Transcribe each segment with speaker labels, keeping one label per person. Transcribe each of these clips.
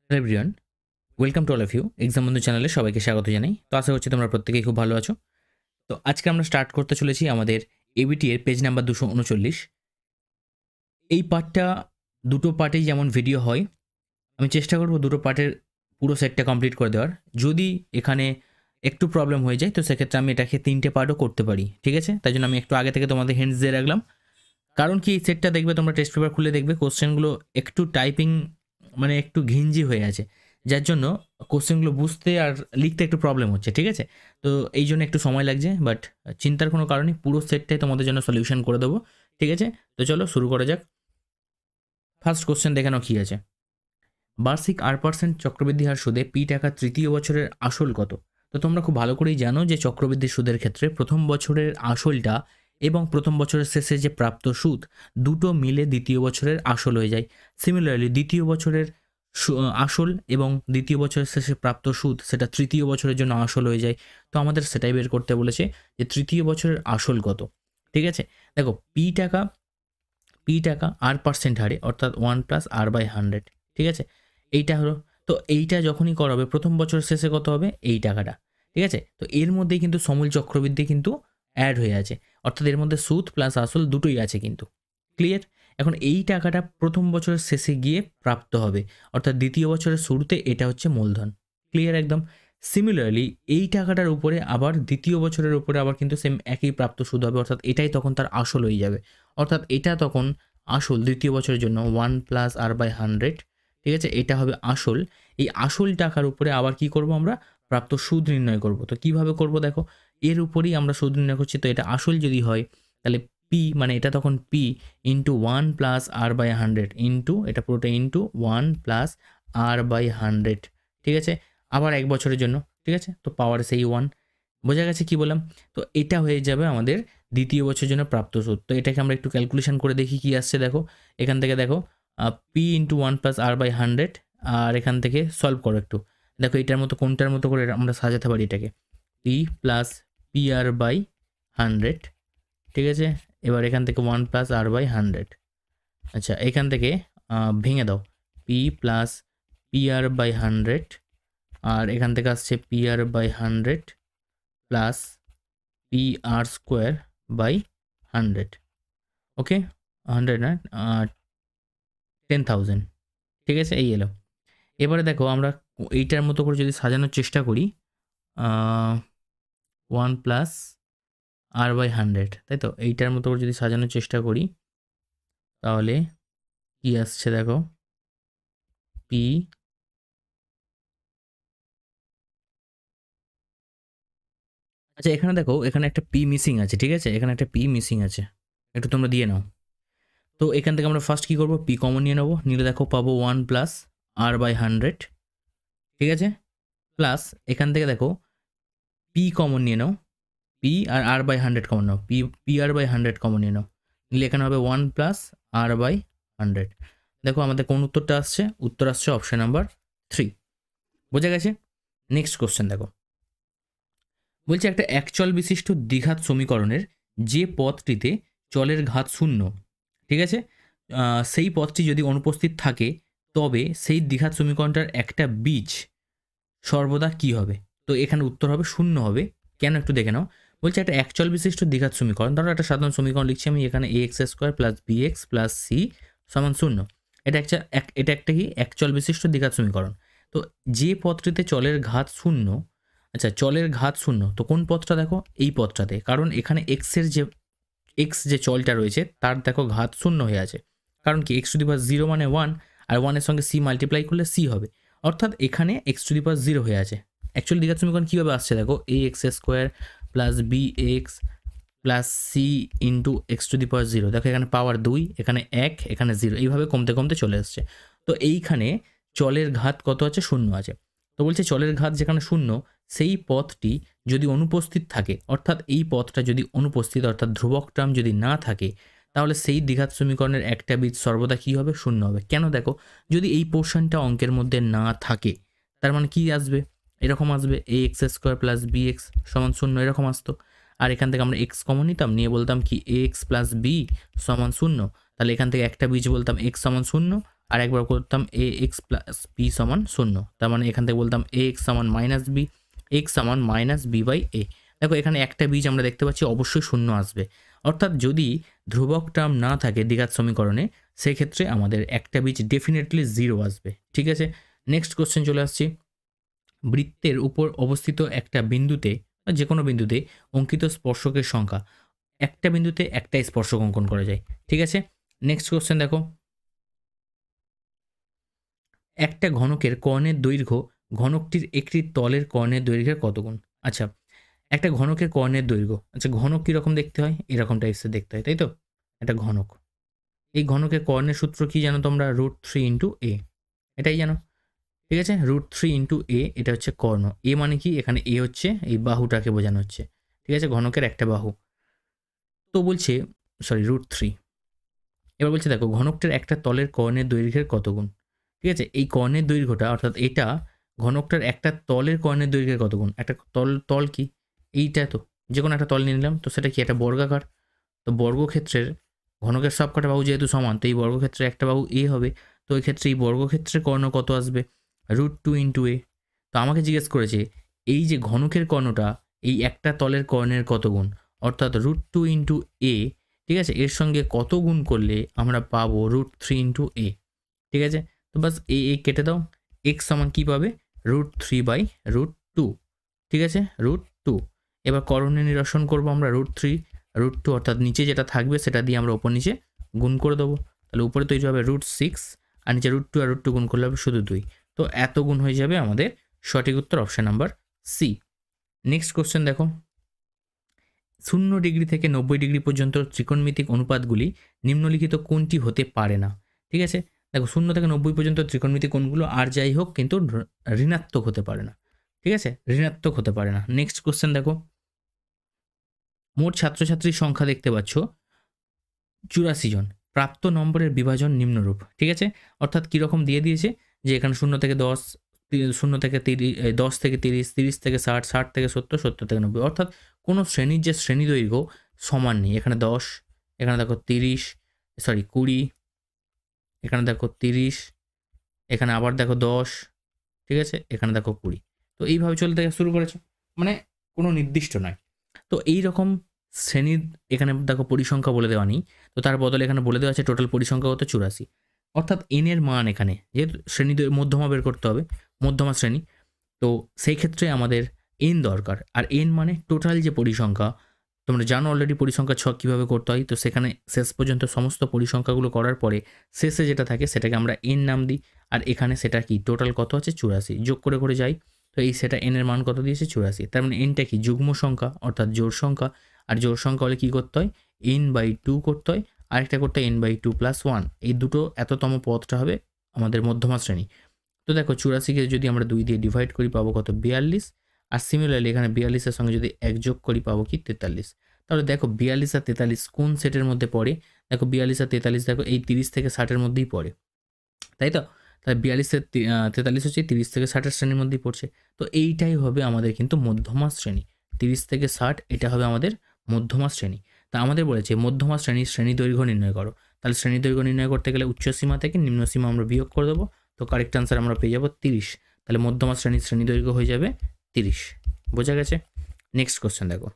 Speaker 1: Hello everyone, welcome to all of you exam বন্ধু চ্যানেলে সবাইকে স্বাগত জানাই। তো আশা করছি তোমরা প্রত্যেকেই খুব ভালো আছো। তো আজকে আমরা স্টার্ট করতে চলেছি আমাদের এবিটি এর পেজ নাম্বার 239। এই পার্টটা দুটো পার্টেই যেমন ভিডিও হয়, আমি চেষ্টা করব দুটো পার্টের পুরো সেটটা কমপ্লিট করে দেওয়ার। যদি এখানে একটু প্রবলেম হয়ে যায় তো সেক্ষেত্রে আমি এটাকে 3টে পার্টও করতে পারি, ঠিক আছে? তাই জন্য আমি একটু আগে থেকে তোমাদের হিন্টস দিয়ে রাখলাম। কারণ কি, এই সেটটা দেখবে তোমরা টেস্ট পেপার খুলে দেখবে কোশ্চেনগুলো একটু টাইপিং মানে একটু ঘিঞ্জি হয়ে আছে, যার জন্য কোশ্চেনগুলো বুঝতে আর লিখতে একটু প্রবলেম হচ্ছে, ঠিক আছে? তো এই জন্য একটু সময় লাগছে, বাট চিন্তার কোনো কারণে পুরো সেটটাই তোমাদের জন্য সলিউশন করে দেবো, ঠিক আছে? তো চলো শুরু করা যাক। ফার্স্ট কোশ্চেন দেখে নাও কী আছে। বার্ষিক 8% চক্রবৃদ্ধি হার সুদে পি টাকা তৃতীয় বছরের আসল কত? তো তোমরা খুব ভালো করেই জানো যে চক্রবৃদ্ধি সুদের ক্ষেত্রে প্রথম বছরের আসলটা এবং প্রথম বছরের শেষে যে প্রাপ্ত সুদ দুটো মিলে দ্বিতীয় বছরের আসল হয়ে যায়। সিমিলারলি দ্বিতীয় বছরের আসল এবং দ্বিতীয় বছরের শেষে প্রাপ্ত সুদ সেটা তৃতীয় বছরের জন্য আসল হয়ে যায়। তো আমাদের সেটাই বের করতে বলেছে যে তৃতীয় বছরের আসল কত, ঠিক আছে? দেখো পি টাকা 8% হারে, অর্থাৎ 1+r/100, ঠিক আছে? এইটা হলো। তো এইটা যখনই করাবে প্রথম বছরের শেষে কত হবে? এই টাকাটা, ঠিক আছে? তো এর মধ্যেই কিন্তু সমূল চক্রবৃদ্ধি কিন্তু অ্যাড হয়ে আছে, অর্থাৎ এর মধ্যে সুদ প্লাস আসল দুটোই আছে কিন্তু। ক্লিয়ার? এখন এই টাকাটা প্রথম বছরের শেষে গিয়ে প্রাপ্ত হবে, অর্থাৎ দ্বিতীয় বছরের শুরুতে এটা হচ্ছে মূলধন। ক্লিয়ার একদম? সিমিলারলি এই টাকাটার উপরে আবার দ্বিতীয় বছরের উপরে আবার কিন্তু সেম একই প্রাপ্ত সুদ হবে, অর্থাৎ এটাই তখন তার আসল হয়ে যাবে। অর্থাৎ এটা তখন আসল দ্বিতীয় বছরের জন্য 1+r/100, ঠিক আছে? এটা হবে আসল। এই আসল টাকার উপরে আবার কি করব আমরা? প্রাপ্ত সুদ নির্ণয় করব। তো কিভাবে করব দেখো, এর উপরেই আমরা সুদ নির্ণয় করছি। তো এটা আসল যদি হয় তাহলে পি মানে এটা তখন পি ইন্টু 1+r/100 ইন্টু এটা পুরোটা ইন্টু 1+r/100, ঠিক আছে? আবার এক বছরের জন্য, ঠিক আছে? তো পাওয়ার সেই 1, বোঝা গেছে কি বললাম? তো এটা হয়ে যাবে আমাদের দ্বিতীয় বছরের জন্য প্রাপ্ত সুদ। তো এটাকে আমরা একটু ক্যালকুলেশন করে দেখি কি আসছে। দেখো এখান থেকে দেখো পি ইন্টু 1+r/100, আর এখান থেকে সলভ করো একটু। দেখো এটার মতো কোনটার মতো করে আমরা সাজাতে পারি এটাকে, পি প্লাস PR/100, ঠিক আছে? এবার এখান থেকে 1+r/100। আচ্ছা, এখান থেকে ভেঙে দাও, পি প্লাস PR/100, আর এখান থেকে আসছে PR/100 প্লাস PR² ওকে, 100 না, 10,000, ঠিক আছে? এই এলো। এবারে দেখো আমরা এইটার মতো করে যদি সাজানোর চেষ্টা করি, 1+r/100, তাই তো? এইটার মতো করে যদি সাজানোর চেষ্টা করি তাহলে কি আসছে দেখো, পি আচ্ছা এখানে দেখো এখানে একটা পি মিসিং আছে, ঠিক আছে? এখানে একটা পি মিসিং আছে, একটু তোমরা দিয়ে নাও। তো এখান থেকে আমরা ফার্স্ট কী করবো? পি কমন নিয়ে নেবো, নিলে দেখো পাবো 1+r/100, ঠিক আছে? প্লাস এখান থেকে দেখো পি কমন নিয়ে নাও, পি আর r/100 কমন নাও, PR/100 কমন নিয়ে নাও, নিলে এখানে হবে 1+r/100। দেখো আমাদের কোন উত্তরটা আসছে? উত্তর আসছে অপশন নাম্বার 3। বোঝা গেছে? নেক্সট কোশ্চেন দেখো, বলছে একটা একচল বিশিষ্ট দ্বিঘাত সমীকরণের যে পথটিতে চলের ঘাত শূন্য, ঠিক আছে, সেই পথটি যদি অনুপস্থিত থাকে তবে সেই দ্বিঘাত সমীকরণটার একটা বীজ সর্বদা কি হবে? তো এখানে উত্তর হবে শূন্য হবে। কেন একটু দেখে নাও। বলছে একটা একচল বিশিষ্ট দ্বিঘাত সমীকরণ, ধরো একটা সাধারণ সমীকরণ লিখছি আমি এখানে ax² plus bx plus c সমান শূন্য। এটা একটা কি একচল বিশিষ্ট দ্বিঘাত সমীকরণ। তো যে পথটিতে চলের ঘাত শূন্য, আচ্ছা চলের ঘাত শূন্য, তো কোন পথটা দেখো? এই পথটাতে, কারণ এখানে এক্স যে চলটা রয়েছে তার দেখো ঘাত শূন্য হয়ে আছে। কারণ কি, x⁻0 মানে 1, আর 1-এর সঙ্গে c মাল্টিপ্লাই করলে c হবে, অর্থাৎ এখানে x⁻0 হয়ে আছে। অ্যাকচুয়ালি দ্বিঘাত সমীকরণ কীভাবে আসছে দেখো, ax² plus bx plus c into x⁻0, দেখো এখানে পাওয়ার 2, এখানে 1, এখানে 0, এইভাবে কমতে কমতে চলে আসছে। তো এইখানে চলের ঘাত কত আছে? শূন্য আছে। তো বলছে চলের ঘাত যেখানে শূন্য সেই পথটি যদি অনুপস্থিত থাকে, অর্থাৎ এই পথটা যদি অনুপস্থিত অর্থাৎ ধ্রুবক টার্ম যদি না থাকে, তাহলে সেই দ্বিঘাত সমীকরণের একটা বীজ সর্বদা কী হবে? শূন্য হবে। কেন দেখো, যদি এই পোর্শনটা অঙ্কের মধ্যে না থাকে তার মানে কি আসবে? এরকম আসবে ax² প্লাস bx সমান শূন্য, এরকম আসতো। আর এখান থেকে আমরা এক্স কমন নিতাম, নিয়ে বলতাম কি ax প্লাস বি সমান শূন্য, তাহলে এখান থেকে একটা বীজ বলতাম x সমান শূন্য, আর একবার করতাম এ এক্স প্লাস বি সমান 0, তার মানে এখান থেকে বলতাম এ এক্স সমান মাইনাস বি, এক্স সমান মাইনাস বি বাই এ। দেখো এখানে একটা বীজ আমরা দেখতে পাচ্ছি অবশ্যই 0 আসবে, অর্থাৎ যদি ধ্রুবক টার্ম না থাকে দ্বিঘাত সমীকরণে সেক্ষেত্রে আমাদের একটা বীজ ডেফিনেটলি 0 আসবে। ঠিক আছে, নেক্সট কোশ্চেন চলে আসছি। বৃত্তের উপর অবস্থিত একটা বিন্দুতে বা যে কোনো বিন্দুতে অঙ্কিত স্পর্শকের সংখ্যা, একটা বিন্দুতে একটাই স্পর্শক অঙ্কন করা যায়। ঠিক আছে, নেক্সট কোশ্চেন দেখো, একটা ঘনকের কর্ণের দৈর্ঘ্য ঘনকটির একটি তলের কর্ণের দৈর্ঘ্যের কত গুণ? আচ্ছা, একটা ঘনকের কর্ণের দৈর্ঘ্য, আচ্ছা ঘনক কীরকম দেখতে হয়? এরকম টাইপসের দেখতে হয়, তাই তো? একটা ঘনক, এই ঘনকের কর্ণের সূত্র কি জানো তোমরা? √3 × a, এটাই জানো। ঠিক আছে, √3 × a, এটা হচ্ছে কর্ণ। এ মানে কি? এখানে এ হচ্ছে এই বাহুটাকে বোঝানো হচ্ছে। ঠিক আছে, ঘনকের একটা বাহু। তো বলছে সরি √3, এবার বলছে দেখো ঘনকটির একটা তলের কর্ণের দৈর্ঘ্যের কত গুণ? ঠিক আছে, এই কর্ণের দৈর্ঘ্যটা অর্থাৎ এটা ঘনকটার একটা তলের কর্ণের দৈর্ঘ্যের কত গুণ? একটা তল কি? এইটা তো যে কোনো একটা তল নিয়ে নিলাম, তো সেটা কি? একটা বর্গাকার। তো বর্গক্ষেত্রের ঘনকের সবকটা বাহু যেহেতু সমান, তো এই বর্গক্ষেত্রে একটা বাহু এ হবে, তো এই ক্ষেত্রে এই বর্গক্ষেত্রের কর্ণ কত আসবে? √2 × a। তো আমাকে জিজ্ঞেস করেছে এই যে ঘনকের কর্ণটা এই একটা তলের কর্ণের কত গুণ, অর্থাৎ √2 × a। ঠিক আছে, এর সঙ্গে কত গুণ করলে আমরা পাবো √3 × a। ঠিক আছে, তো বাস এ কেটে দাও, এক্স সমান কী পাবে? √3/√2। ঠিক আছে, √2। এবার করণে নিরসন করবো আমরা √3/√2, অর্থাৎ নিচে যেটা থাকবে সেটা দিয়ে আমরা ওপর নিচে গুণ করে দেবো। তাহলে উপরে তৈরি হবে √6 আর নিচে √2 আর √2 গুণ করলে হবে শুধু 2। তো এত গুণ হয়ে যাবে আমাদের সঠিক উত্তর option number C. Next question দেখো, 0 ডিগ্রি থেকে 90 ডিগ্রি পর্যন্ত ত্রিকোণমিতিক অনুপাতগুলি নিম্নলিখিত কোনটি হতে পারে না? ঠিক আছে, দেখো 0 থেকে 90 পর্যন্ত ত্রিকোণমিতিক কোণগুলো আর যাই হোক কিন্তু ঋণাত্মক হতে পারে না। ঠিক আছে, ঋণাত্মক হতে পারে না। নেক্সট কোশ্চেন দেখো, মোট ছাত্রছাত্রীর সংখ্যা দেখতে পাচ্ছ 84 জন, প্রাপ্ত নম্বরের বিভাজন নিম্নরূপ। ঠিক আছে, অর্থাৎ কীরকম দিয়ে দিয়েছে যে এখানে 0 থেকে 10, 0 থেকে 30, 10 থেকে 30, 30 থেকে 60, 60 থেকে 70, 70 থেকে 90, অর্থাৎ কোনো শ্রেণীর যে শ্রেণী দৈর্ঘ্য সমান নেই। এখানে 10, এখানে দেখো 30, সরি 20, এখানে দেখো 30, এখানে আবার দেখো 10, ঠিক আছে, এখানে দেখো 20। তো এইভাবে চলতে শুরু করেছে, মানে কোনো নির্দিষ্ট নয়। তো এই রকম শ্রেণীর এখানে দেখো পরিসংখ্যা বলে দেওয়া নেই, তো তার বদলে এখানে বলে দেওয়া আছে টোটাল পরিসংখ্যা কত? 84। অর্থাৎ এন এর মান এখানে যেহেতু শ্রেণী মধ্যমা বের করতে হবে, মধ্যমা শ্রেণী, তো সেই ক্ষেত্রে আমাদের এন দরকার। আর এন মানে টোটাল যে পরিসংখ্যা, তোমরা জানো অলরেডি পরিসংখ্যা ছক কীভাবে করতে হয়। তো সেখানে শেষ পর্যন্ত সমস্ত পরিসংখ্যাগুলো করার পরে শেষে যেটা থাকে সেটাকে আমরা এন নাম দিই। আর এখানে সেটা কি টোটাল কত আছে? 84। যোগ করে করে যাই, তো এই সেটা এন এর মান কত দিয়েছে? 84। তার মানে এনটা কি? যুগ্ম সংখ্যা অর্থাৎ জোড় সংখ্যা। আর জোড় সংখ্যা হলে কী করতে হয়? n/2 করতে হয়, আরেকটা করতে হয় n/2 + 1। এই দুটো এততম পদটা হবে আমাদের মধ্যমা শ্রেণী। তো দেখো 84কে যদি আমরা 2 দিয়ে ডিভাইড করি পাবো কত? 42। আর সিমিলারলি এখানে 42-এর সঙ্গে যদি 1 যোগ করি পাবো কি? 43। তাহলে দেখো 42 আর 43 কোন সেটের মধ্যে পড়ে? দেখো 42 আর 43 দেখো এই 30 থেকে 60-এর মধ্যেই পড়ে, তাই তো? তাহলে 43 হচ্ছে 30 থেকে 60-এর শ্রেণীর মধ্যেই পড়ছে। তো এইটাই হবে আমাদের কিন্তু মধ্যমা শ্রেণী। 30 থেকে 60 এটা হবে আমাদের মধ্যমা শ্রেণী। তা আমাদের বলেছে মধ্যমা শ্রেণীর শ্রেণী দৈর্ঘ্য নির্ণয় করো। তাহলে শ্রেণী দৈর্ঘ্য নির্ণয় করতে গেলে উচ্চ সীমা থেকে নিম্ন সীমা আমরা বিয়োগ করে দেবো। তো কারেক্ট আনসার আমরা পেয়ে যাবো 30। তাহলে মধ্যমা শ্রেণীর শ্রেণী দৈর্ঘ্য হয়ে যাবে 30। বোঝা গেছে? নেক্সট কোশ্চেন দেখো,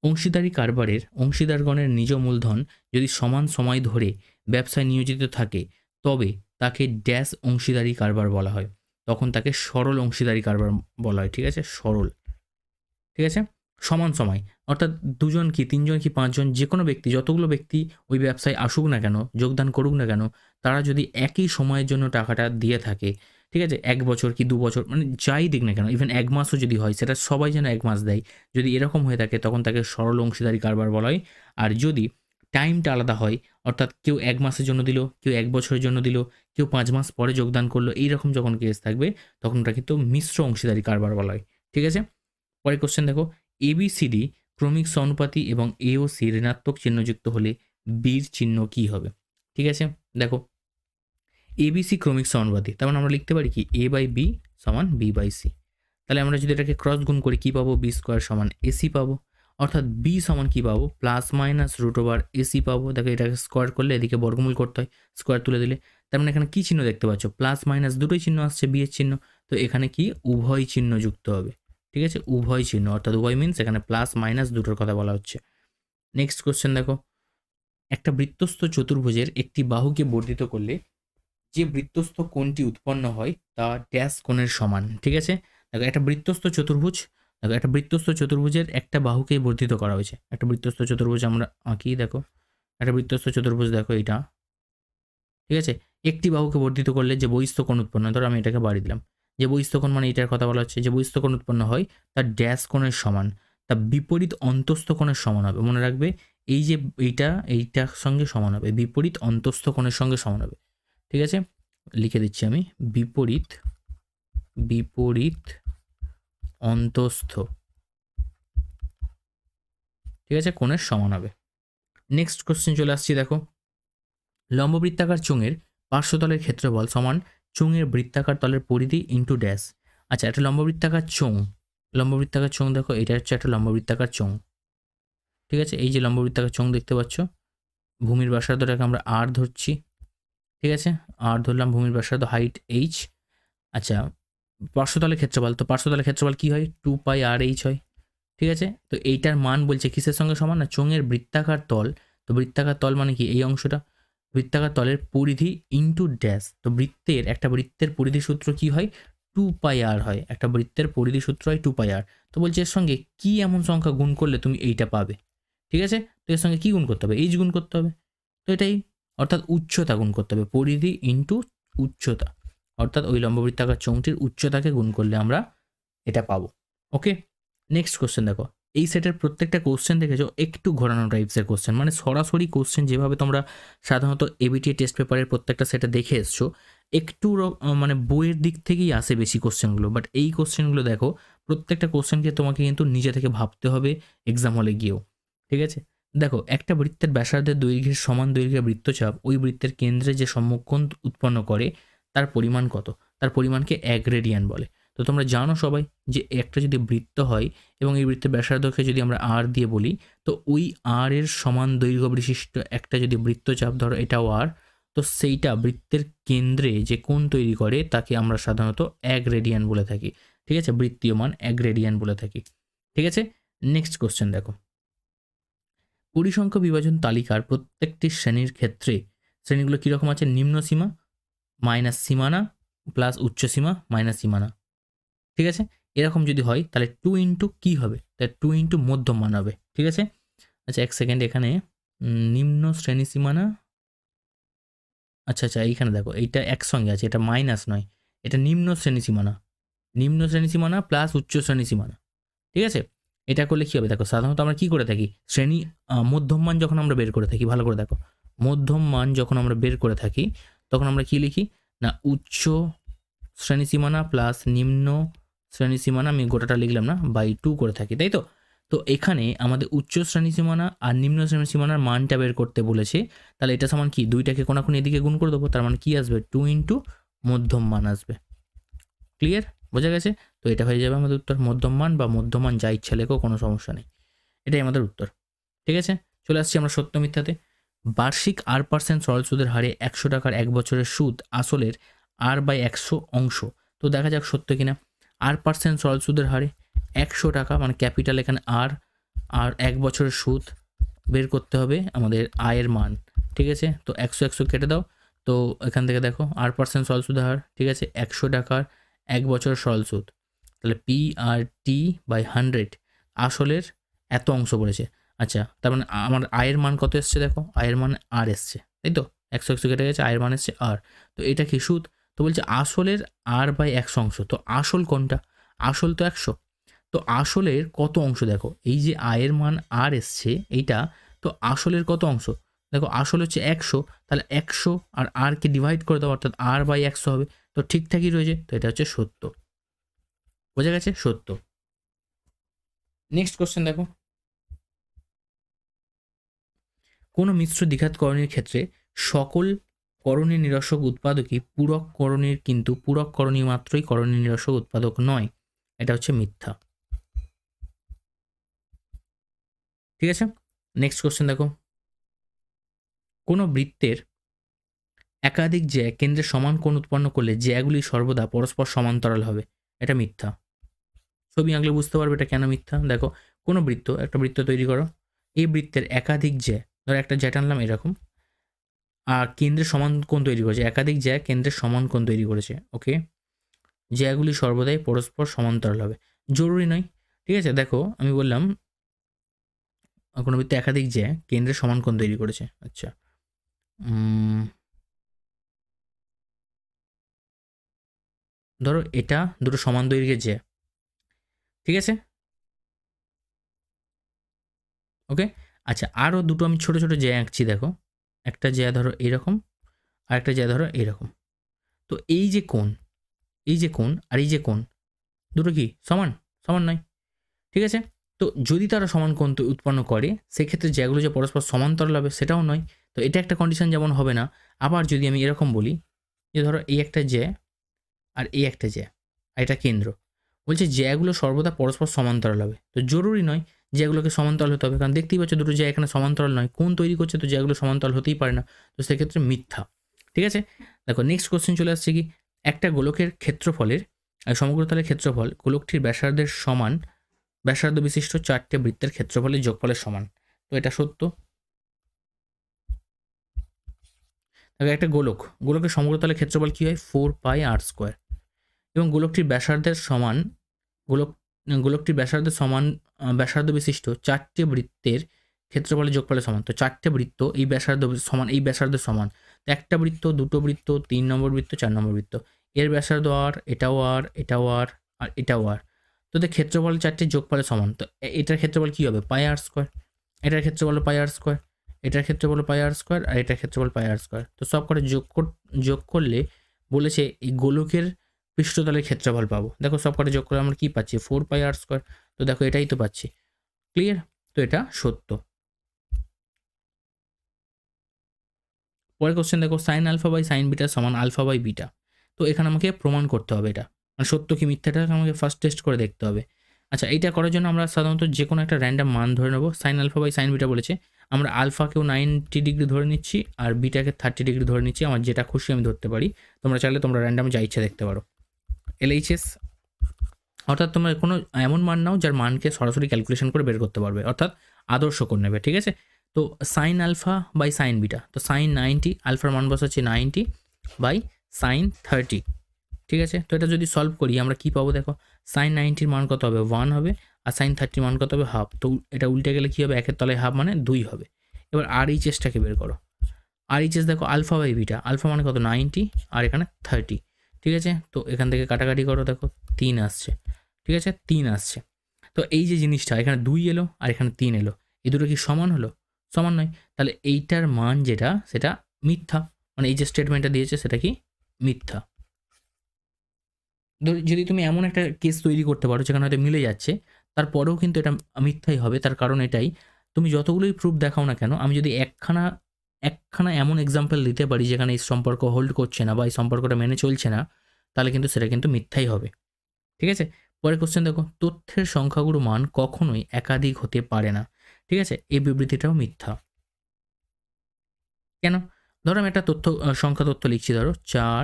Speaker 1: অংশীদারি কারবারের অংশীদারগণের নিজ মূলধন যদি সমান সময় ধরে ব্যবসায় নিয়োজিত থাকে তবে তাকে ড্যাশ অংশীদারি কারবার বলা হয়। তখন তাকে সরল অংশীদারি কারবার বলা হয়। ঠিক আছে, সরল। ঠিক আছে, সমান সময় অর্থাৎ 2 জন কি 3 জন কি 5 জন যে কোনো ব্যক্তি, যতগুলো ব্যক্তি ওই ব্যবসায় আসুক না কেন, যোগদান করুক না কেন, তারা যদি একই সময়ের জন্য টাকাটা দিয়ে থাকে, ঠিক আছে, 1 বছর কি 2 বছর, মানে যাই দিক না কেন, ইভেন 1 মাসও যদি হয়, সেটা সবাই যেন 1 মাস দেয়, যদি এরকম হয়ে থাকে তখন তাকে সরল অংশীদারি কারবার বলা হয়। আর যদি টাইমটা আলাদা হয়, অর্থাৎ কেউ 1 মাসের জন্য দিল, কেউ 1 বছরের জন্য দিল, কেউ 5 মাস পরে যোগদান করলো, এইরকম যখন কেস থাকবে তখন ওটা কিন্তু মিশ্র অংশীদারি কারবার বলা হয়। ঠিক আছে, পরের কোশ্চেন দেখো, ABCD ক্রমিক সমানুপাতি এবং AOC ঋণাত্মক চিহ্নযুক্ত হলে বির চিহ্ন কি হবে? ঠিক আছে, দেখো ABC ক্রমিক সমানুপাতি, তার মানে আমরা লিখতে পারি কি A/B = B/C। তাহলে আমরা যদি এটাকে ক্রস গুণ করি কি পাবো? B² = AC পাবো। অর্থাৎ বি সমান কী পাবো, plus minus root over AC পাবো। দেখো এটাকে স্কোয়ার করলে এদিকে বর্গমূল করতে হয়, স্কোয়ার তুলে দিলে। তার মানে এখানে কী চিহ্ন দেখতে পাচ্ছ, প্লাস মাইনাস দুটোই চিহ্ন আসছে, বি এর চিহ্ন। তো এখানে কি উভয় চিহ্ন যুক্ত হবে, ঠিক আছে, উভয় চিহ্ন, অর্থাৎ উভয় মিনস এখানে প্লাস মাইনাস দুটোর কথা বলা হচ্ছে। নেক্সট কোশ্চেন দেখো, একটা বৃত্তস্থ চতুর্ভুজের একটি বাহুকে বর্ধিত করলে যে বৃত্তস্থ কোণটি উৎপন্ন হয় তা ড্যাশ কোণের সমান, ঠিক আছে। দেখো একটা বৃত্তস্থ চতুর্ভুজ, দেখো একটা বৃত্তস্থ চতুর্ভুজের একটা বাহুকে বর্ধিত করা হয়েছে। একটা বৃত্তস্থ চতুর্ভুজ আমরা আঁকি, দেখো একটা বৃত্তস্থ চতুর্ভুজ, দেখো এইটা, ঠিক আছে। একটি বাহুকে বর্ধিত করলে যে বহিস্থ কোণ উৎপন্ন হয়, ধরো আমি এটাকে বাড়ি দিলাম, যে বহিস্থ কোণ মানে এটার কথা বলা হচ্ছে, যে বহিস্থ কোণ উৎপন্ন হয় তা ড্যাশ কোণের সমান, তা বিপরীত অন্তস্থ কোণের সমান হবে। মনে রাখবে এই যে এইটার সঙ্গে সমান হবে, বিপরীত অন্তস্থ কোণের সঙ্গে সমান হবে, ঠিক আছে। লিখে দিচ্ছি আমি, বিপরীত অন্তস্থ, ঠিক আছে, কোণের সমান হবে। নেক্সট কোশ্চেন চলে আসছি, দেখো লম্ববৃত্তাকার চোঙের পার্শ্বতলের ক্ষেত্রফল সমান চোঙের বৃত্তাকার তলের পরিধি ইন্টু ড্যাশ। আচ্ছা, একটা লম্ববৃত্তাকার চোঙ, দেখো এটা হচ্ছে একটা লম্ববৃত্তাকার চোঙ, ঠিক আছে। এই যে লম্ববৃত্তাকার চোঙ দেখতে পাচ্ছ, ভূমির ব্যাসার্ধটাকে আমরা আর ধরছি, ঠিক আছে, আর ধরলাম ভূমির ব্যাসার্ধ, হাইট এইচ। আচ্ছা, পার্শ্বতলের ক্ষেত্রফল, তো পার্শ্বতলের ক্ষেত্রফল কী হয়, 2πr/h হয়, ঠিক আছে। তো এইটার মান বলছে কিসের সঙ্গে সমান, না চোঙের বৃত্তাকার তল। তো বৃত্তাকার তল মানে কি, এই অংশটা, বৃত্তাকার তলের পরিধি ইন্টু ড্যাশ। তো একটা বৃত্তের পরিধি সূত্র কি হয়, 2πr হয়, একটা বৃত্তের পরিধি সূত্র হয় 2πr। তো বলছে এর সঙ্গে কি এমন সংখ্যা গুণ করলে তুমি এইটা পাবে, ঠিক আছে। তো এর সঙ্গে কি গুণ করতে হবে, এইচ গুণ করতে হবে। তো এটাই, অর্থাৎ উচ্চতা গুণ করতে হবে, পরিধি ইন্টু উচ্চতা, অর্থাৎ ওই লম্ববৃত্তাকার চোঙটির উচ্চতাকে গুণ করলে আমরা এটা পাবো। ওকে, নেক্সট কোশ্চেন দেখো, এই সেটের প্রত্যেকটা কোশ্চেন দেখেছো একটু ঘোরানো টাইপসের কোশ্চেন, মানে সরাসরি কোশ্চেন যেভাবে তোমরা সাধারণত এবিটিএ টেস্ট পেপারের প্রত্যেকটা সেটে দেখে এসছো, একটু মানে বইয়ের দিক থেকেই আসে বেশি কোশ্চেনগুলো। বাট এই কোশ্চেনগুলো দেখো, প্রত্যেকটা কোশ্চেনকে তোমাকে কিন্তু নিজে থেকে ভাবতে হবে এক্সাম হলে গিয়েও, ঠিক আছে। দেখো একটা বৃত্তের ব্যাসার্ধের দৈর্ঘ্যের সমান দৈর্ঘ্যের বৃত্তচাপ ওই বৃত্তের কেন্দ্রে যে সম্মুখকোণ উৎপন্ন করে তার পরিমাণ কত, তার পরিমাণকে 1 রেডিয়ান বলে। তো তোমরা জানো সবাই যে একটা যদি বৃত্ত হয় এবং এই বৃত্তের ব্যাসার্ধকে যদি আমরা আর দিয়ে বলি, তো ওই আর এর সমান দৈর্ঘ্য বিশিষ্ট একটা যদি বৃত্তচাপ, ধরো এটাও আর, তো সেইটা বৃত্তের কেন্দ্রে যে কোণ তৈরি করে তাকে আমরা সাধারণত 1 রেডিয়ান বলে থাকি, ঠিক আছে, বৃত্তীয় মান 1 রেডিয়ান বলে থাকি, ঠিক আছে। নেক্সট কোশ্চেন দেখো, পরিসংখ্য বিভাজন তালিকার প্রত্যেকটি শ্রেণীর ক্ষেত্রে শ্রেণীগুলো কীরকম আছে, নিম্ন সীমা মাইনাস সীমানা প্লাস উচ্চ সীমা মাইনাস সীমানা, ঠিক আছে। এরকম যদি হয় তাহলে 2 ইন্টু কী হবে, তাহলে 2 ইন্টু মধ্যম মান হবে, ঠিক আছে। আচ্ছা এক সেকেন্ড, এখানে নিম্ন শ্রেণী সীমানা, আচ্ছা এইখানে দেখো এইটা একসঙ্গে আছে, এটা মাইনাস নয়, এটা নিম্ন শ্রেণী সীমানা প্লাস উচ্চ শ্রেণী সীমানা, ঠিক আছে। এটা করলে কী হবে, দেখো সাধারণত আমরা কী করে থাকি, শ্রেণী মধ্যম মান যখন আমরা বের করে থাকি, ভালো করে দেখো, মধ্যম মান যখন আমরা বের করে থাকি তখন আমরা কী লিখি, না উচ্চ শ্রেণী সীমানা প্লাস নিম্ন শ্রেণী সীমানা, আমি গোটাটা লিখলাম না, বাই 2 করে থাকি, তাই তো। তো এখানে আমাদের উচ্চ শ্রেণী সীমানা আর নিম্ন শ্রেণী সীমানার মানটা বের করতে বলেছে, তাহলে এটা সমান কি, দুইটাকে কোনাকুনি এদিকে গুণ করে দেবো, তার মানে কি আসবে, 2 ইন্টু মধ্যম মান আসবে। ক্লিয়ার, বোঝা গেছে। তো এটা হয়ে যাবে আমাদের উত্তর, মধ্যম মান বা মধ্যমান যা ইচ্ছা লেখো, কোনো সমস্যা নেই, এটাই আমাদের উত্তর, ঠিক আছে। চলে আসছি আমরা সত্য মিথ্যাতে। বার্ষিক R% সরল সুদের হারে 100 টাকার 1 বছরের সুদ আসলের R/100 অংশ। তো দেখা যাক সত্য কিনা। R% সরল সুদের হারে 100 টাকা, মানে ক্যাপিটাল এখানে আর 1 বছরের সুদ বের করতে হবে আমাদের আয়ের মান, ঠিক আছে। তো 100 কেটে দাও, তো এখান থেকে দেখো R% সরল সুদের হার, ঠিক আছে, 100 টাকার 1 বছরের সরল সুদ, তাহলে PRT/100 আসলের এত অংশ পড়েছে। আচ্ছা, তার মানে আমার আয়ের মান কত এসছে, দেখো আয়ের মান আর এসছে, তাই তো, 100 কেটে গেছে, আয়ের মান এসছে আর। তো এটা কি সুদ, তো বলছে আসলের R/100 অংশ, তো আসল কোনটা, আসল তো 100, তো আসলের কত অংশ, দেখো এই যে আয়ের মান আর এসছে এইটা, তো আসলের কত অংশ, দেখো আসল হচ্ছে 100, তাহলে 100 আর আরকে ডিভাইড করে দাও, অর্থাৎ R/100 হবে। তো ঠিকঠাকই রয়েছে, তো এটা হচ্ছে সত্য, বোঝা গেছে, সত্য। নেক্সট কোশ্চেন দেখো, কোনো মিশ্র দ্বিঘাত করণীর ক্ষেত্রে সকল করণীয় নিরসক উৎপাদকই পূরক করণীর, কিন্তু পূরক করণী মাত্রই করণীয় নিরসক উৎপাদক নয়, এটা হচ্ছে মিথ্যা। ঠিক আছে, নেক্সট কোশ্চেন দেখো, কোনো বৃত্তের একাধিক জ্যা কেন্দ্রে সমান কোণ উৎপন্ন করলে জ্যাগুলি সর্বদা পরস্পর সমান্তরাল হবে। এটা মিথ্যা। ছবি আঁকলে বুঝতে পারবে এটা কেন মিথ্যা। দেখো, কোনো বৃত্ত, একটা বৃত্ত তৈরি করো, এই বৃত্তের একাধিক জ্যা, ধরো একটা জ্যা টানলাম এরকম, আর কেন্দ্রে সমান কোণ তৈরি করেছে, একাধিক জ্যা কেন্দ্রে সমান কোণ তৈরি করেছে। ওকে, জ্যাগুলি সর্বদাই পরস্পর সমান্তরাল হবে, জরুরি নয়। ঠিক আছে, দেখো আমি বললাম কোনো বৃত্তে একাধিক জ্যা কেন্দ্রে সমান কোণ তৈরি করেছে। আচ্ছা, ধরো এটা দুটো সমান দৈর্ঘ্যের জ্যা, ঠিক আছে, ওকে। আচ্ছা, আরও দুটো আমি ছোটো ছোটো জ্যা আঁকছি, দেখো একটা জ্যা ধরো এইরকম, আর একটা জ্যা ধরো এইরকম। তো এই যে কোণ, এই যে কোণ আর এই যে কোণ, দুটো কি সমান? সমান নয়, ঠিক আছে। তো যদি তারা সমান কোণ উৎপন্ন করে, সেক্ষেত্রে জ্যাগুলো যে পরস্পর সমান্তরাল হবে সেটাও নয়। তো এটা একটা কন্ডিশন যেমন হবে না। আবার যদি আমি এরকম বলি যে ধরো এই একটা জ্যা আর এই একটা জ্যা, আর এটা কেন্দ্র, বলছে জ্যাগুলো সর্বদা পরস্পর সমান্তরাল হবে। তো জরুরি নয় জ্যাগুলোকে সমান্তরাল হতে হবে, কারণ দেখতেই পাচ্ছ দুটো জ্যা এখানে সমান্তরাল নয়, কোণ তৈরি করছে, তো জ্যাগুলো সমান্তরাল হতেই পারে না। তো সেক্ষেত্রে মিথ্যা। ঠিক আছে, দেখো নেক্সট কোশ্চেন চলে আসছে কি, একটা গোলকের ক্ষেত্রফলের সমগ্রতলের ক্ষেত্রফল গোলকটির ব্যাসার্ধের সমান, ব্যাসার্ধ বিশিষ্ট চারটে বৃত্তের ক্ষেত্রফলের যোগফলের সমান। তো এটা সত্য। দেখো একটা গোলকের সমগ্রতলের ক্ষেত্রফল কী হয়? 4πr², এবং গোলকটির ব্যাসার্ধের সমান, গোলক গোলকটির ব্যাসার্ধের সমান ব্যাসার্ধ বিশিষ্ট চারটে বৃত্তের ক্ষেত্রফলের যোগফলের সমান। তো চারটে বৃত্ত এই ব্যাসার্ধ সমান, এই ব্যাসার্ধের সমান। তো একটা বৃত্ত, দুটো বৃত্ত, 3 নম্বর বৃত্ত, 4 নম্বর বৃত্ত, এর ব্যাসার্ধ আর, এটাও আর, এটাও আর, আর এটাও আর। তো ক্ষেত্রফল চারটে যোগফলের সমান। তো এটার ক্ষেত্রফল কী হবে? πr²। এটার ক্ষেত্রফল πr², এটার ক্ষেত্রফল πr², আর এটার ক্ষেত্রফল πr²। তো সব করে যোগ করলে বলেছে এই গোলকের পৃষ্ঠতলের ক্ষেত্রফল পাবো। দেখো সব কটা যোগ করে আমরা কী পাচ্ছি? 4πr²। তো দেখো এটাই তো পাচ্ছি। ক্লিয়ার? তো এটা সত্য। পরের কোশ্চেন দেখো, sine alpha by sine beta সমান আলফা বাই বিটা। তো এখানে আমাকে প্রমাণ করতে হবে এটা, মানে সত্য কি মিথ্যাটা আমাকে ফার্স্ট টেস্ট করে দেখতে হবে। আচ্ছা, এইটা করার জন্য আমরা সাধারণত যে কোনো একটা র্যান্ডাম মান ধরে নেবো। Sine alpha by sine beta বলেছে, আমরা আলফাকেও 90 ডিগ্রি ধরে নিচ্ছি আর বিটাকে 30 ডিগ্রি ধরে নিচ্ছি। আমার যেটা খুশি আমি ধরতে পারি, তোমরা চাইলে তোমরা র্যান্ডাম যা ইচ্ছা দেখতে পারো। LHS অর্থাৎ তোমরা কোনো এমন মান নাও যার মানকে সরাসরি ক্যালকুলেশন করে বের করতে পারবে, অর্থাৎ আদর্শ করে নেবে। ঠিক আছে, তো sine alpha by sine beta, তো সাইন 90, আলফার মান বসাচ্ছি 90 বাই সাইন 30। ঠিক আছে, তো এটা যদি সলভ করি আমরা কি পাবো? দেখো সাইন 90-র মান কত হবে? 1 হবে, আর সাইন 30-র মান কত হবে? হাফ। তো এটা উল্টে গেলে কী হবে? একের তলায় হাফ মানে 2 হবে। এবার RHSটাকে বের করো। RHS দেখো আলফা বাই বিটা, আলফা মানে কত? 90, আর এখানে 30। ঠিক আছে, তো এখান থেকে কাটাকাটি করো, দেখো 3 আসছে। ঠিক আছে, 3 আসছে। তো এই যে জিনিসটা, এখানে 2 এলো আর এখানে 3 এলো, এই দুটো কি সমান হলো? সমান নয়। তাহলে এইটার মান যেটা, সেটা মিথ্যা, মানে এই যে স্টেটমেন্টটা দিয়েছে সেটা কি? মিথ্যা। যদি তুমি এমন একটা কেস তৈরি করতে পারো যেখানে হয়তো মিলে যাচ্ছে, তারপরেও কিন্তু এটা মিথ্যাই হবে। তার কারণ এটাই, তুমি যতগুলোই প্রুফ দেখাও না কেন, আমি যদি একখানা এমন এক্সাম্পল দিতে পারি যেখানে এই সম্পর্ক হোল্ড করছে না বা এই সম্পর্কটা মেনে চলছে না, তাহলে কিন্তু সেটা কিন্তু মিথ্যাই হবে। ঠিক আছে, পরের কোশ্চেন দেখো, তথ্যের সংখ্যাগুলো মান কখনোই একাধিক হতে পারে না। ঠিক আছে, এই বিবৃতিটাও মিথ্যা। কেন? ধরো আমি একটা সংখ্যা তথ্য লিখছি, ধরো 4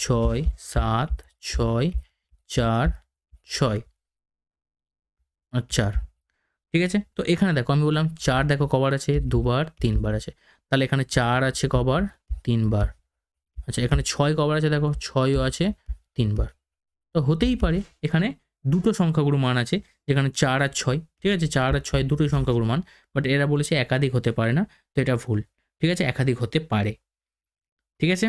Speaker 1: 6 7 6 4 6 আর 4। ঠিক আছে, তো এখানে দেখো আমি বললাম 4 দেখো কবার আছে? 2 বার 3 বার আছে। তাহলে এখানে 4 আছে কবার? 3 বার। আচ্ছা, এখানে 6 কবার আছে? দেখো 6ও আছে 3 বার। তো হতেই পারে এখানে দুটো সংখ্যাগুরু মান আছে, যেখানে 4 আর 6। ঠিক আছে, 4 আর 6 দুটোই সংখ্যাগুরু মান, বাট এরা বলেছে একাধিক হতে পারে না। তো এটা ভুল। ঠিক আছে, একাধিক হতে পারে। ঠিক আছে,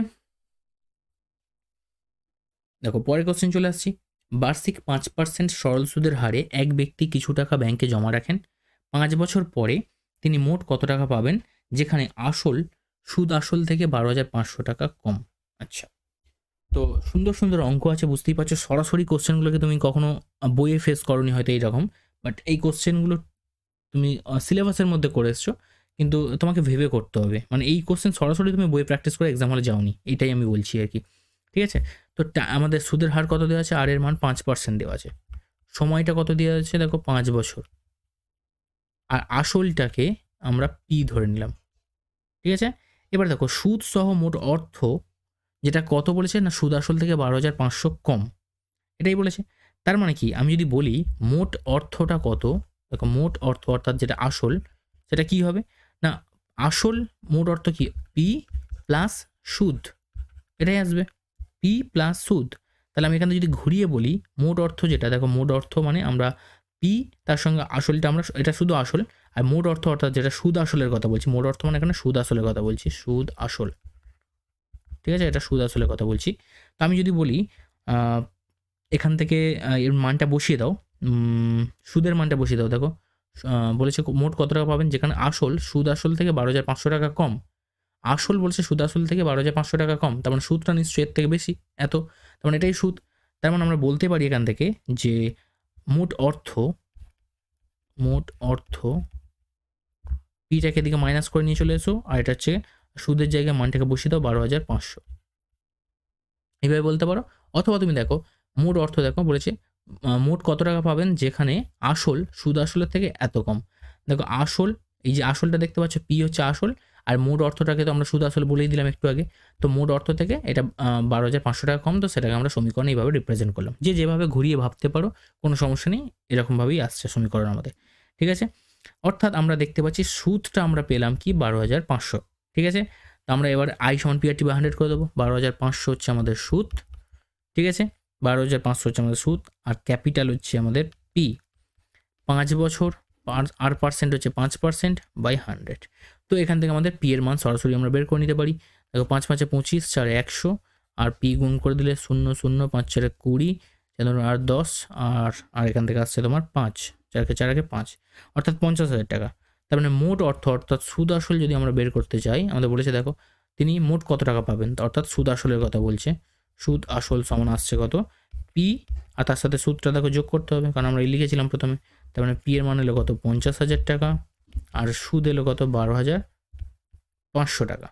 Speaker 1: দেখো পরের কোশ্চেন চলে আসছি। বার্ষিক 5% সরল সুদের হারে এক ব্যক্তি কিছু টাকা ব্যাংকে জমা রাখেন। 5 বছর পরে তিনি মোট কত টাকা পাবেন, যেখানে সুদ আসল থেকে 12,500 টাকা কম? আচ্ছা, তো সুন্দর সুন্দর অঙ্ক আছে, বুঝতেই পারছো। সরাসরি কোশ্চেনগুলোকে তুমি কখনো বইয়ে ফেস করনি হয়তো এইরকম, বাট এই কোশ্চেনগুলো তুমি সিলেবাসের মধ্যে করে এসছো, কিন্তু তোমাকে ভেবে করতে হবে। মানে এই কোশ্চেন সরাসরি তুমি বইয়ে প্র্যাকটিস করে এক্সাম হলে যাওনি, এইটাই আমি বলছি আর কি। ঠিক আছে, তো আমাদের সুদের হার কত দেওয়া আছে? আর এর মান 5% দেওয়া আছে। সময়টা কত দেওয়া আছে? দেখো 5 বছর। আর আসলটাকে আমরা পি ধরে নিলাম, ঠিক আছে। এবার দেখো সুদ সহ মোট অর্থ যেটা কত বলেছে না, সুদ আসল থেকে 12,500 কম, এটাই বলেছে। তার মানে কি, আমি যদি বলি মোট অর্থটা কত, দেখো মোট অর্থ অর্থাৎ যেটা আসল সেটা কি হবে না, আসল মোট অর্থ কি পি প্লাস সুদ, এটাই আসবে পি প্লাস সুদ। তাহলে আমি এখানে যদি ঘুরিয়ে বলি মোট অর্থ যেটা, দেখো মোট অর্থ মানে আমরা পি তার সঙ্গে আসলটা আমরা, এটা শুধু আসল, আর মোট অর্থ অর্থাৎ যেটা সুদ আসলের কথা বলছি, মোট অর্থ মানে এখানে সুদ আসলের কথা বলছি, সুদ আসল, ঠিক আছে, এটা সুদ আসলের কথা বলছি। তো আমি যদি বলি এখান থেকে এর মানটা বসিয়ে দাও, সুদের মানটা বসিয়ে দাও, দেখো বলেছে মোট কত টাকা পাবেন, যেখানে আসল সুদ আসল থেকে 12,500 টাকা কম, আসল বলছে সুদ আসল থেকে 12,500 টাকা কম, তার মানে সুদটা নিশ্চয়ই এর থেকে বেশি, এত, তার মানে এটাই সুদ। তার মানে আমরা বলতে পারি এখান থেকে যে মোট অর্থ, মোট অর্থ পিটাকে দিকে মাইনাস করে নিয়ে চলে এসো, আর এটা হচ্ছে সুদের জায়গায় মানটাকে বসিয়ে দাও 12,500, এইভাবে বলতে পারো। অথবা তুমি দেখো মোট অর্থ, দেখো বলেছে মোট কত টাকা পাবেন যেখানে আসল সুদ আসলের থেকে এত কম। দেখো আসল, এই যে আসলটা দেখতে পাচ্ছ পি হচ্ছে আসল, আর মোট অর্থটাকে তো আমরা সুদ আসল বলেই দিলাম একটু আগে, তো মোট অর্থ থেকে এটা 12,500 টাকা কম, তো সেটাকে আমরা সমীকরণে এইভাবে রিপ্রেজেন্ট করলাম। যে যেভাবে ঘুরিয়ে ভাবতে পারো কোনো সমস্যা নেই, এরকমভাবেই আসছে সমীকরণ আমাদের, ঠিক আছে। অর্থাৎ আমরা দেখতে পাচ্ছি সুদটা আমরা পেলাম কি 12,500, ঠিক আছে। তো আমরা এবার আই সমান পিআরটি বাই 100 করে দেবো, 12,500 হচ্ছে আমাদের সুদ, ঠিক আছে, 12,500 হচ্ছে আমাদের সুদ, আর ক্যাপিটাল হচ্ছে আমাদের পি, 5 বছর, আর পার্সেন্ট হচ্ছে 5% বাই 100। তো এখান থেকে আমাদের পি এর মান সরাসরি আমরা বের করে নিতে পারি। দেখো 5 5 25, 4 100, আর পি গুণ করে দিলে 0 0, 5 4 20, ধরুন আর 10, আর এখান থেকে আসছে তোমার 5, 4 5, অর্থাৎ 50,000 টাকা। তার মানে মোট অর্থ অর্থাৎ সুদ আসল যদি আমরা বের করতে চাই, আমাদের বলেছে দেখো তিনি মোট কত টাকা পাবেন, অর্থাৎ সুদ আসলের কথা বলছে, সুদ আসল সমান আসছে কত পি, আর তার সাথে সুদটা দেখো যোগ করতে হবে, কারণ আমরা লিখেছিলাম প্রথমে। তার মানে পি এর মান এলো কত 50,000 টাকা, আর সুদ এলো কত 12,500 টাকা,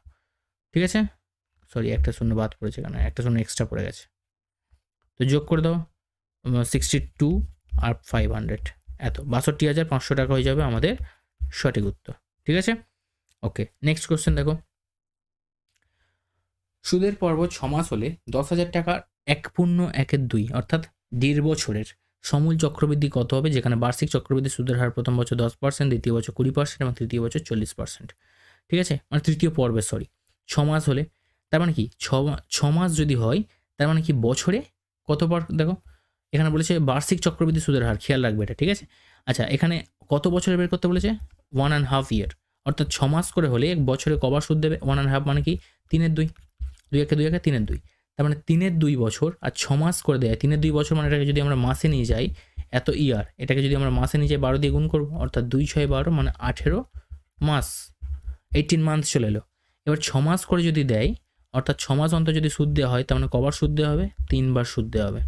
Speaker 1: ঠিক আছে। সরি, একটা শূন্য বাদ পড়েছে, কারণ একটা শূন্য এক্সট্রা পড়ে গেছে, তো যোগ করে দাও 62 আর 500, এত 62,500 টাকা হয়ে যাবে আমাদের সঠিক উত্তর, ঠিক আছে। ওকে, নেক্সট কোশ্চেন দেখো, সুদের পর্ব 6 মাস হলে 10,000 টাকার 1/2 অর্থাৎ 1.5 বছরের সমূল চক্রবৃদ্ধি কত হবে, যেখানে বার্ষিক চক্রবৃদ্ধি সুদের হার প্রথম বছর 10%, দ্বিতীয় বছর 20% এবং তৃতীয় বছর 40%, ঠিক আছে, মানে তৃতীয় পর্বে, সরি 6 মাস হলে, তার মানে কি 6 মাস যদি হয়, তার মানে কি বছরে কতবার, দেখো এখানে বলেছে বার্ষিক চক্রবৃদ্ধি সুদের হার, খেয়াল রাখবে এটা, ঠিক আছে। আচ্ছা, এখানে কত বছরে বের করতে বলেছে 1.5 ইয়ার, অর্থাৎ 6 মাস করে হলে এক বছরে কবার সুদ দেবে, 1.5 মানে কি 3/2, 2 একে 3/2, তার মানে 3/2 বছর, আর 6 মাস করে দেয় 3/2 বছর, মানে এটাকে যদি আমরা মাসে নিয়ে যাই এত ইয়ার, এটাকে যদি আমরা মাসে নিয়ে যাই 12 দিয়ে গুণ করবো, অর্থাৎ 2 6 12 মানে 18 মাস, 18 মান্থ চলে এলো। এবার 6 মাস করে যদি দেয়, অর্থাৎ 6 মাস অন্তর যদি সুদ দেওয়া হয়, তার মানে কবার সুদ দেওয়া হবে, 3 বার সুদ দেওয়া হবে,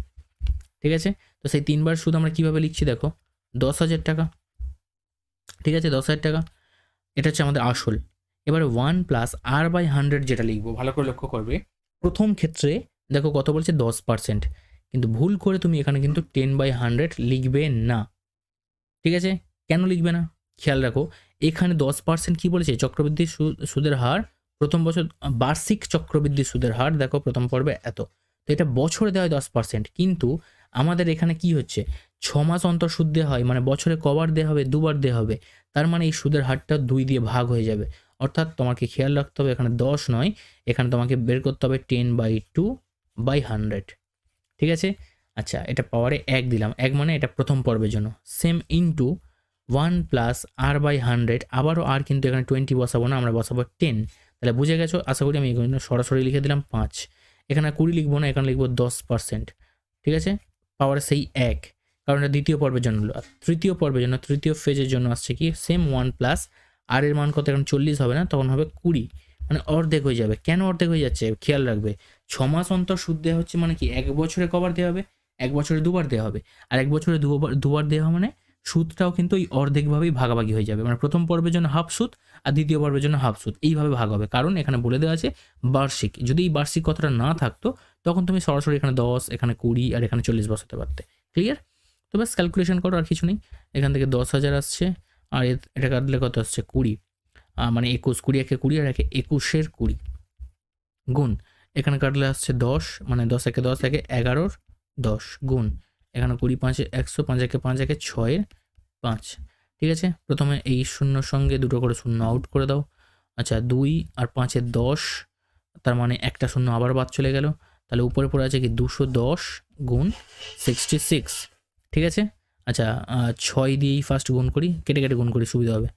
Speaker 1: ঠিক আছে। তো সেই 3 বার সুদ আমরা কীভাবে লিখছি দেখো, 10,000 টাকা, ঠিক আছে, 10,000 টাকা, এটা হচ্ছে আমাদের আসল। এবারে 1 প্লাস আর বাই 100 যেটা লিখবো, ভালো করে লক্ষ্য করবে, প্রথম ক্ষেত্রে দেখো কত বলছে 10%, কিন্তু ভুল করে তুমি এখানে কিন্তু 10/100 লিখবে না, ঠিক আছে। কেন লিখবে না, খেয়াল রাখো, এখানে 10% কি বলেছে, চক্রবৃদ্ধি সুদের হার প্রথম বছর, বার্ষিক চক্রবৃদ্ধি সুদের হার দেখো প্রথম পর্বে এত, তো এটা বছরে দেওয়া হয় 10%, কিন্তু আমাদের এখানে কি হচ্ছে 6 মাস অন্তর সুদ দেওয়া হয়, মানে বছরে কবার দেওয়া হবে, 2বার দেওয়া হবে, তার মানে এই সুদের হারটা 2 দিয়ে ভাগ হয়ে যাবে, অর্থাৎ তোমাকে খেয়াল রাখতে হবে এখানে 10 নয়, এখানে তোমাকে বের করতে হবে 10/2/100, ঠিক আছে। আচ্ছা, এটা পাওয়ারে 1 দিলাম, 1 মানে এটা প্রথম পর্বের জন্য, same into 1 plus R by 100, আবারও আর কিন্তু এখানে 20 বসাবো না, আমরা বসাবো 10, তাহলে বুঝে গেছো আশা করি। আমি এখানে সরাসরি লিখে দিলাম 5, এখানে 20 লিখবো না, এখানে লিখবো 10%, ঠিক আছে, পাওয়ারে সেই 1, কারণ এটা দ্বিতীয় পর্বের জন্য হলো। আর তৃতীয় পর্বের জন্য, তৃতীয় ফেজের জন্য আসছে কি সেম 1 প্লাস আর এর মান কত, এখন 40 হবে না, তখন হবে 20, মানে অর্ধেক হয়ে যাবে। কেন অর্ধেক হয়ে যাচ্ছে খেয়াল রাখবে, 6 মাস অন্তর সুদ দেওয়া হচ্ছে, মানে কি 1 বছরে কবার দেওয়া হবে, 1 বছরে 2বার দেওয়া হবে, আর 1 বছরে 2বার দেওয়া মানে সুদটাও কিন্তু এই অর্ধেকভাবেই ভাগাভাগি হয়ে যাবে, মানে প্রথম পর্বের জন্য হাফ সুদ আর দ্বিতীয় পর্বের জন্য হাফ সুদ, এইভাবে ভাগ হবে, কারণ এখানে বলে দেওয়া আছে বার্ষিক। যদি এই বার্ষিক কথাটা না থাকতো, তখন তুমি সরাসরি এখানে 10, এখানে 20 আর এখানে 40 বসাতে পারতে, ক্লিয়ার। তো ব্যাস ক্যালকুলেশন করো, আর কিছু নেই। এখান থেকে 10,000 আসছে, আর এটা কাটলে কত আসছে 20, মানে 21, 20 একে 20 আর একে 21-এর 20 গুণ এখানে কাটলে আসছে 10, মানে 10 একে 10 একে 11-র 10 গুণ এখানে 20 5 100, 5 একে 5 একে 6-এর 5। ঠিক আছে, প্রথমে এই শূন্যর সঙ্গে দুটো করে শূন্য আউট করে দাও। আচ্ছা 2 আর 5-এর 10, তার মানে একটা শূন্য আবার বাদ চলে গেল, তাহলে উপরে পড়ে আছে কি 210 গুণ 66। ঠিক আছে, আচ্ছা 6 দিয়েই ফার্স্ট গুণ করি, কেটে কেটে গুণ করি সুবিধা হবে।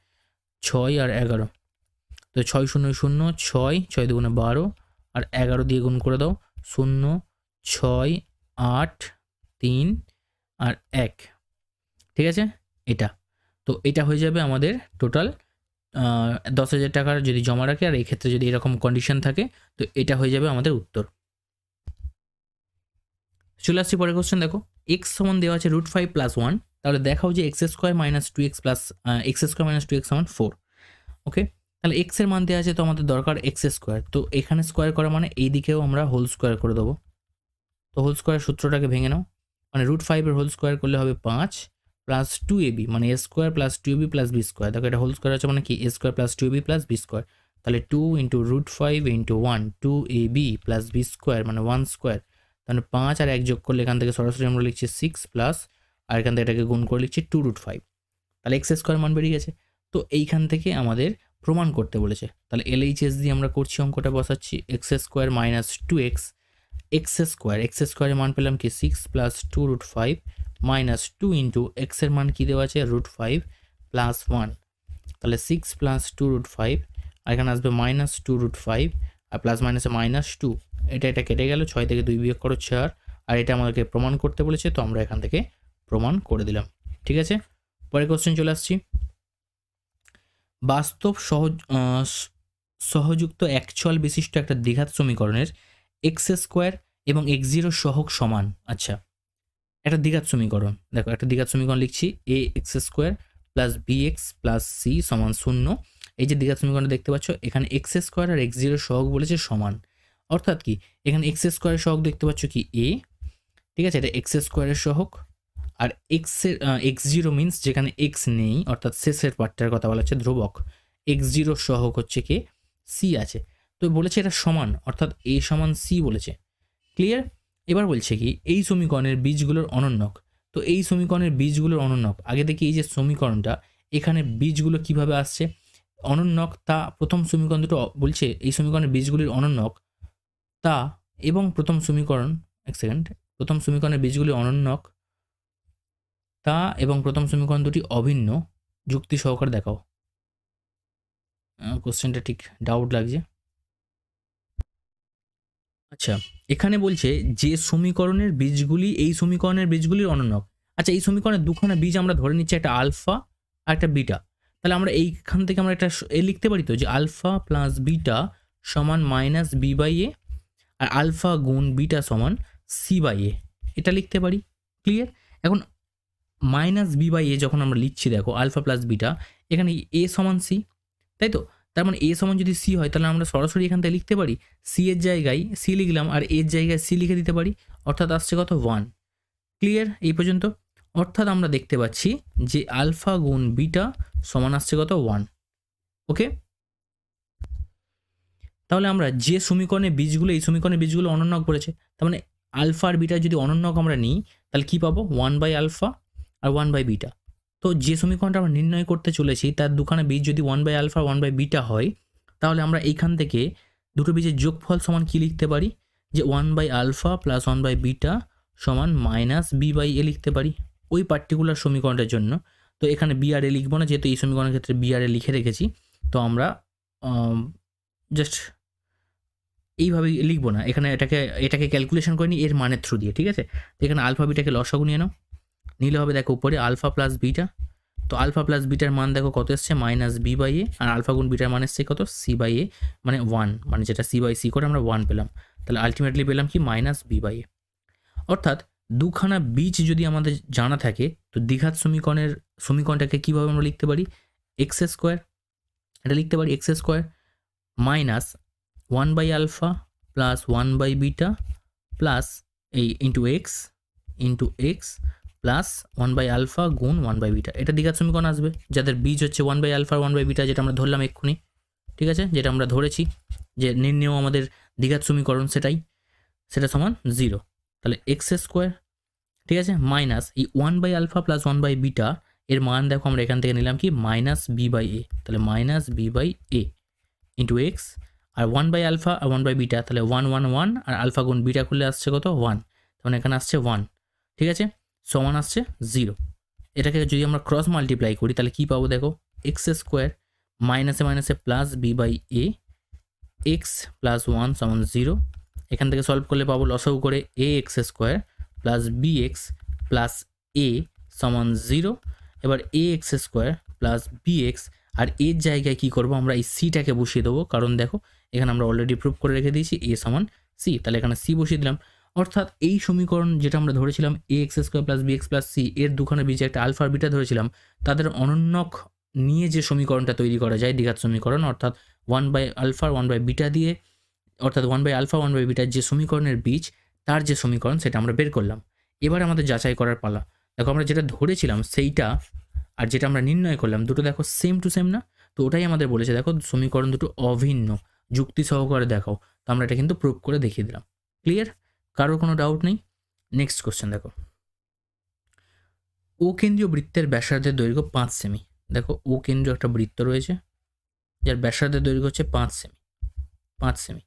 Speaker 1: 6 আর 11, তো 6 0 0, 6 6 দুগুণে 12 আর 11 দিয়ে গুণ করে দাও, 0 6 8 3 আর 1। ঠিক আছে, এটা তো এটা হয়ে যাবে আমাদের টোটাল 10,000 টাকার যদি জমা রাখে, আর এই ক্ষেত্রে যদি এরকম কন্ডিশন থাকে তো এটা হয়ে যাবে আমাদের উত্তর। চলে আসছি পরের কোশ্চেন। দেখো এক্স সমান দেওয়া আছে √5 + 1, তাহলে দেখাও যে x² - 2x plus x² - 2x সমান 4। ওকে, তাহলে এক্স এর মান দেওয়া আছে, তো আমাদের দরকার x², তো এখানে স্কোয়ার করা মানে এই দিকেও আমরা হোল স্কোয়ার করে দেবো। তো হোল স্কোয়ার সূত্রটাকে ভেঙে নাও, মানে √5 এর হোল স্কোয়ার করলে হবে 5 প্লাস 2ab, মানে a² plus 2ab plus b square. দেখো এটা হোল স্কোয়ার আছে মানে কি a² plus 2ab plus b square, তাহলে 2 into √5 into 1 2ab plus b square মানে 1 স্কোয়ার, তাহলে 5 আর 1 যোগ করলে এখান থেকে সরাসরি আমরা লিখছি 6 প্লাস, আর এখান থেকে এটাকে গুণ করে লিখছি 2√5, তাহলে x² মান বেরিয়ে গেছে। তো এইখান থেকে আমাদের প্রমাণ করতে বলেছে, তাহলে LHS দিয়ে আমরা করছি, অঙ্কটা বসাচ্ছি x² - 2x x² এর মান পেলাম কি 6 প্লাস 2√5 মাইনাস 2 ইন্টু এক্স এর মান কি দেওয়া আছে √5 প্লাস 1, তাহলে 6 প্লাস 2√5 আর এখানে আসবে মাইনাস 2√5 আর প্লাস মাইনাসে -2, এটা কেটে গেল, 6 থেকে 2 বিয়োগ করো 4, আর এটা আমাদেরকে প্রমাণ করতে বলেছে, তো আমরা এখান থেকে প্রমাণ করে দিলাম। ঠিক আছে, পরের কোশ্চেন চলে আসছি। বাস্তব সহযুক্ত একচল বিশিষ্ট একটা দ্বিঘাত সমীকরণের x² এবং x0 সহগ সমান। আচ্ছা, একটা দ্বিঘাত সমীকরণ, দেখো একটা দ্বিঘাত সমীকরণ লিখছি, ax² plus bx plus c সমান 0। এই যে দ্বিঘাত সমীকরণ দেখতে পাচ্ছ, এখানে x² আর x0 সহগ বলেছে সমান, অর্থাৎ কি এখানে x² এর সহগ দেখতে পাচ্ছ কি a, ঠিক আছে, এটা x² এর সহগ, আর x0 মিন্স যেখানে x নেই, অর্থাৎ শেষের পার্টটার কথা বলা হচ্ছে ধ্রুবক, x0 সহগ হচ্ছে কি c আছে, তো বলেছে এটা সমান, অর্থাৎ a সমান c বলেছে। ক্লিয়ার? এবার বলছে কি এই সমীকরণের বীজগুলোর অনন্যক, তো এই সমীকরণের বীজগুলোর অনন্যক, আগে দেখি এই যে সমীকরণটা এখানে বীজগুলো কিভাবে আসছে, অনন্যক তা প্রথম সমীকরণ দুটো বলছে এই সমীকরণের বীজগুলির অনন্যক তা, এবং প্রথম সমীকরণ, এক সেকেন্ড, প্রথম সমীকরণের বীজগুলি অনন্যক তা এবং প্রথম সমীকরণ দুটি অভিন্ন, যুক্তি সহকারে দেখাও। কোশ্চেনটা ঠিক ডাউট লাগছে। আচ্ছা, এখানে বলছে যে সমীকরণের বীজগুলি এই সমীকরণের বীজগুলির অনন্যক। আচ্ছা, এই সমীকরণের দুখানা বীজ আমরা ধরে নিচ্ছি, একটা আলফা আর একটা বিটা, তাহলে আমরা এইখান থেকে আমরা একটা লিখতে পারি তো যে আলফা প্লাস বিটা সমান মাইনাস বি বাই এ, আর আলফা গুণ বিটা সমান সি বাই এ, এটা লিখতে পারি। ক্লিয়ার? এখন মাইনাস বি বাই এ যখন আমরা লিখছি, দেখো আলফা প্লাস বিটা, এখানে এ সমান সি, তাই তো, তার মানে এ সমান যদি সি হয় তাহলে আমরা সরাসরি এখান থেকে লিখতে পারি সি এর জায়গায় সি লিখলাম আর এর জায়গায় সি লিখে দিতে পারি, অর্থাৎ আসছে কত 1। ক্লিয়ার এই পর্যন্ত? অর্থাৎ আমরা দেখতে পাচ্ছি যে আলফা গুণ বিটা সমান আসছে কত 1। ওকে, তাহলে আমরা যে সমীকরণের বীজগুলো এই সমীকরণের বীজগুলো অনন্যক বলেছে, তার মানে আলফা আর বিটা যদি অনন্যক আমরা নিই তাহলে কি পাবো 1/α আর 1/β। তো যে সমীকরণটা আমরা নির্ণয় করতে চলেছি তার দুখানা বীজ যদি 1/α 1/β হয়, তাহলে আমরা এইখান থেকে দুটো বীজের যোগফল সমান কি লিখতে পারি, যে 1/α প্লাস 1/β সমান মাইনাস b/a লিখতে পারি ওই পার্টিকুলার সমীকরণটার জন্য। তো এখানে বি আর এ লিখবো না, যেহেতু এই সমীকরণের ক্ষেত্রে বি আর এ লিখে রেখেছি, তো আমরা জাস্ট এইভাবে লিখবো না, এখানে এটাকে ক্যালকুলেশন করে নিই এর মানের থ্রু দিয়ে। ঠিক আছে, তো এখানে আলফা বিটাকে লসাগু নিয়ে নাও, নিলে হবে দেখো উপরে আলফা প্লাস বিটা, তো আলফা প্লাস বিটার মান দেখো কত এসছে মাইনাস বি বাই এ, আর আলফা গুণ বিটার মান এসছে কত সি বাই এ, মানে 1, মানে যেটা সি বাই সি করে আমরা 1 পেলাম, তাহলে আলটিমেটলি পেলাম কি মাইনাস বি বাই এ। অর্থাৎ দুখানা বীজ যদি আমাদের জানা থাকে, তো দ্বিঘাত সমীকরণটাকে কীভাবে আমরা লিখতে পারি, x², এটা লিখতে পারি x² মাইনাস 1/α প্লাস 1/β প্লাস এই ইন্টু এক্স প্লাস 1/α গুণ 1/β, এটা দ্বিঘাত সমীকরণ আসবে, যাদের বীজ হচ্ছে 1/α 1/β, যেটা আমরা ধরলাম এক্ষুনি, ঠিক আছে, যেটা আমরা ধরেছি যে নির্ণেয় আমাদের দ্বিঘাত সমীকরণ, সেটা সমান 0। তাহলে এক্স স্কোয়ার, ঠিক আছে, মাইনাস এই 1/α প্লাস 1/β এর মান দেখো আমরা এখান থেকে নিলাম কি মাইনাস b/a, তাহলে মাইনাস b/a ইন্টু এক্স, আর 1/α আর 1/β, তাহলে 1 1 1, আর আলফা গুণ বিটা করলে আসছে কত 1, তখন এখানে আসছে 1, ঠিক আছে, সমান আসছে 0। এটাকে যদি আমরা ক্রস মাল্টিপ্লাই করি তাহলে কি পাবো দেখো, এক্স স্কোয়ার মাইনাসে মাইনাসে প্লাস b/a এক্স প্লাস 1 সমান 0। এখান থেকে সলভ করলে পাবো লসাগু করে A X square plus B X plus A সমান 0। এবার A X square plus B X, আর এর জায়গায় কি করব আমরা এই সিটাকে বসিয়ে দেবো, কারণ দেখো এখানে আমরা অলরেডি প্রুভ করে রেখে দিয়েছি এ সমান সি, তাহলে এখানে সি বসিয়ে দিলাম। অর্থাৎ এই সমীকরণ যেটা আমরা ধরেছিলাম A X square plus B X plus C, এর দুখানে বীজে একটা আলফা আর বিটা ধরেছিলাম, তাদের অনন্যক নিয়ে যে সমীকরণটা তৈরি করা যায় দ্বিঘাত সমীকরণ, অর্থাৎ 1/α 1/β দিয়ে, অর্থাৎ 1/α 1/β যে সমীকরণের বীজ তার যে সমীকরণ সেটা আমরা বের করলাম। এবার আমাদের যাচাই করার পালা। দেখো আমরা যেটা ধরেছিলাম সেইটা আর যেটা আমরা নির্ণয় করলাম দুটো দেখো সেম টু সেম না, তো ওটাই আমাদের বলেছে দেখো সমীকরণ দুটো অভিন্ন, যুক্তি সহকারে দেখাও। তো আমরা এটা কিন্তু প্রুভ করে দেখিয়ে দিলাম। ক্লিয়ার? কারোর কোনো ডাউট নেই? নেক্সট কোশ্চেন দেখো, ও কেন্দ্রীয় বৃত্তের ব্যাসার্ধের দৈর্ঘ্য 5 সেমি। দেখো ও কেন্দ্রীয় একটা বৃত্ত রয়েছে যার ব্যাসার্ধের দৈর্ঘ্য হচ্ছে 5 সেমি, 5 সেমি।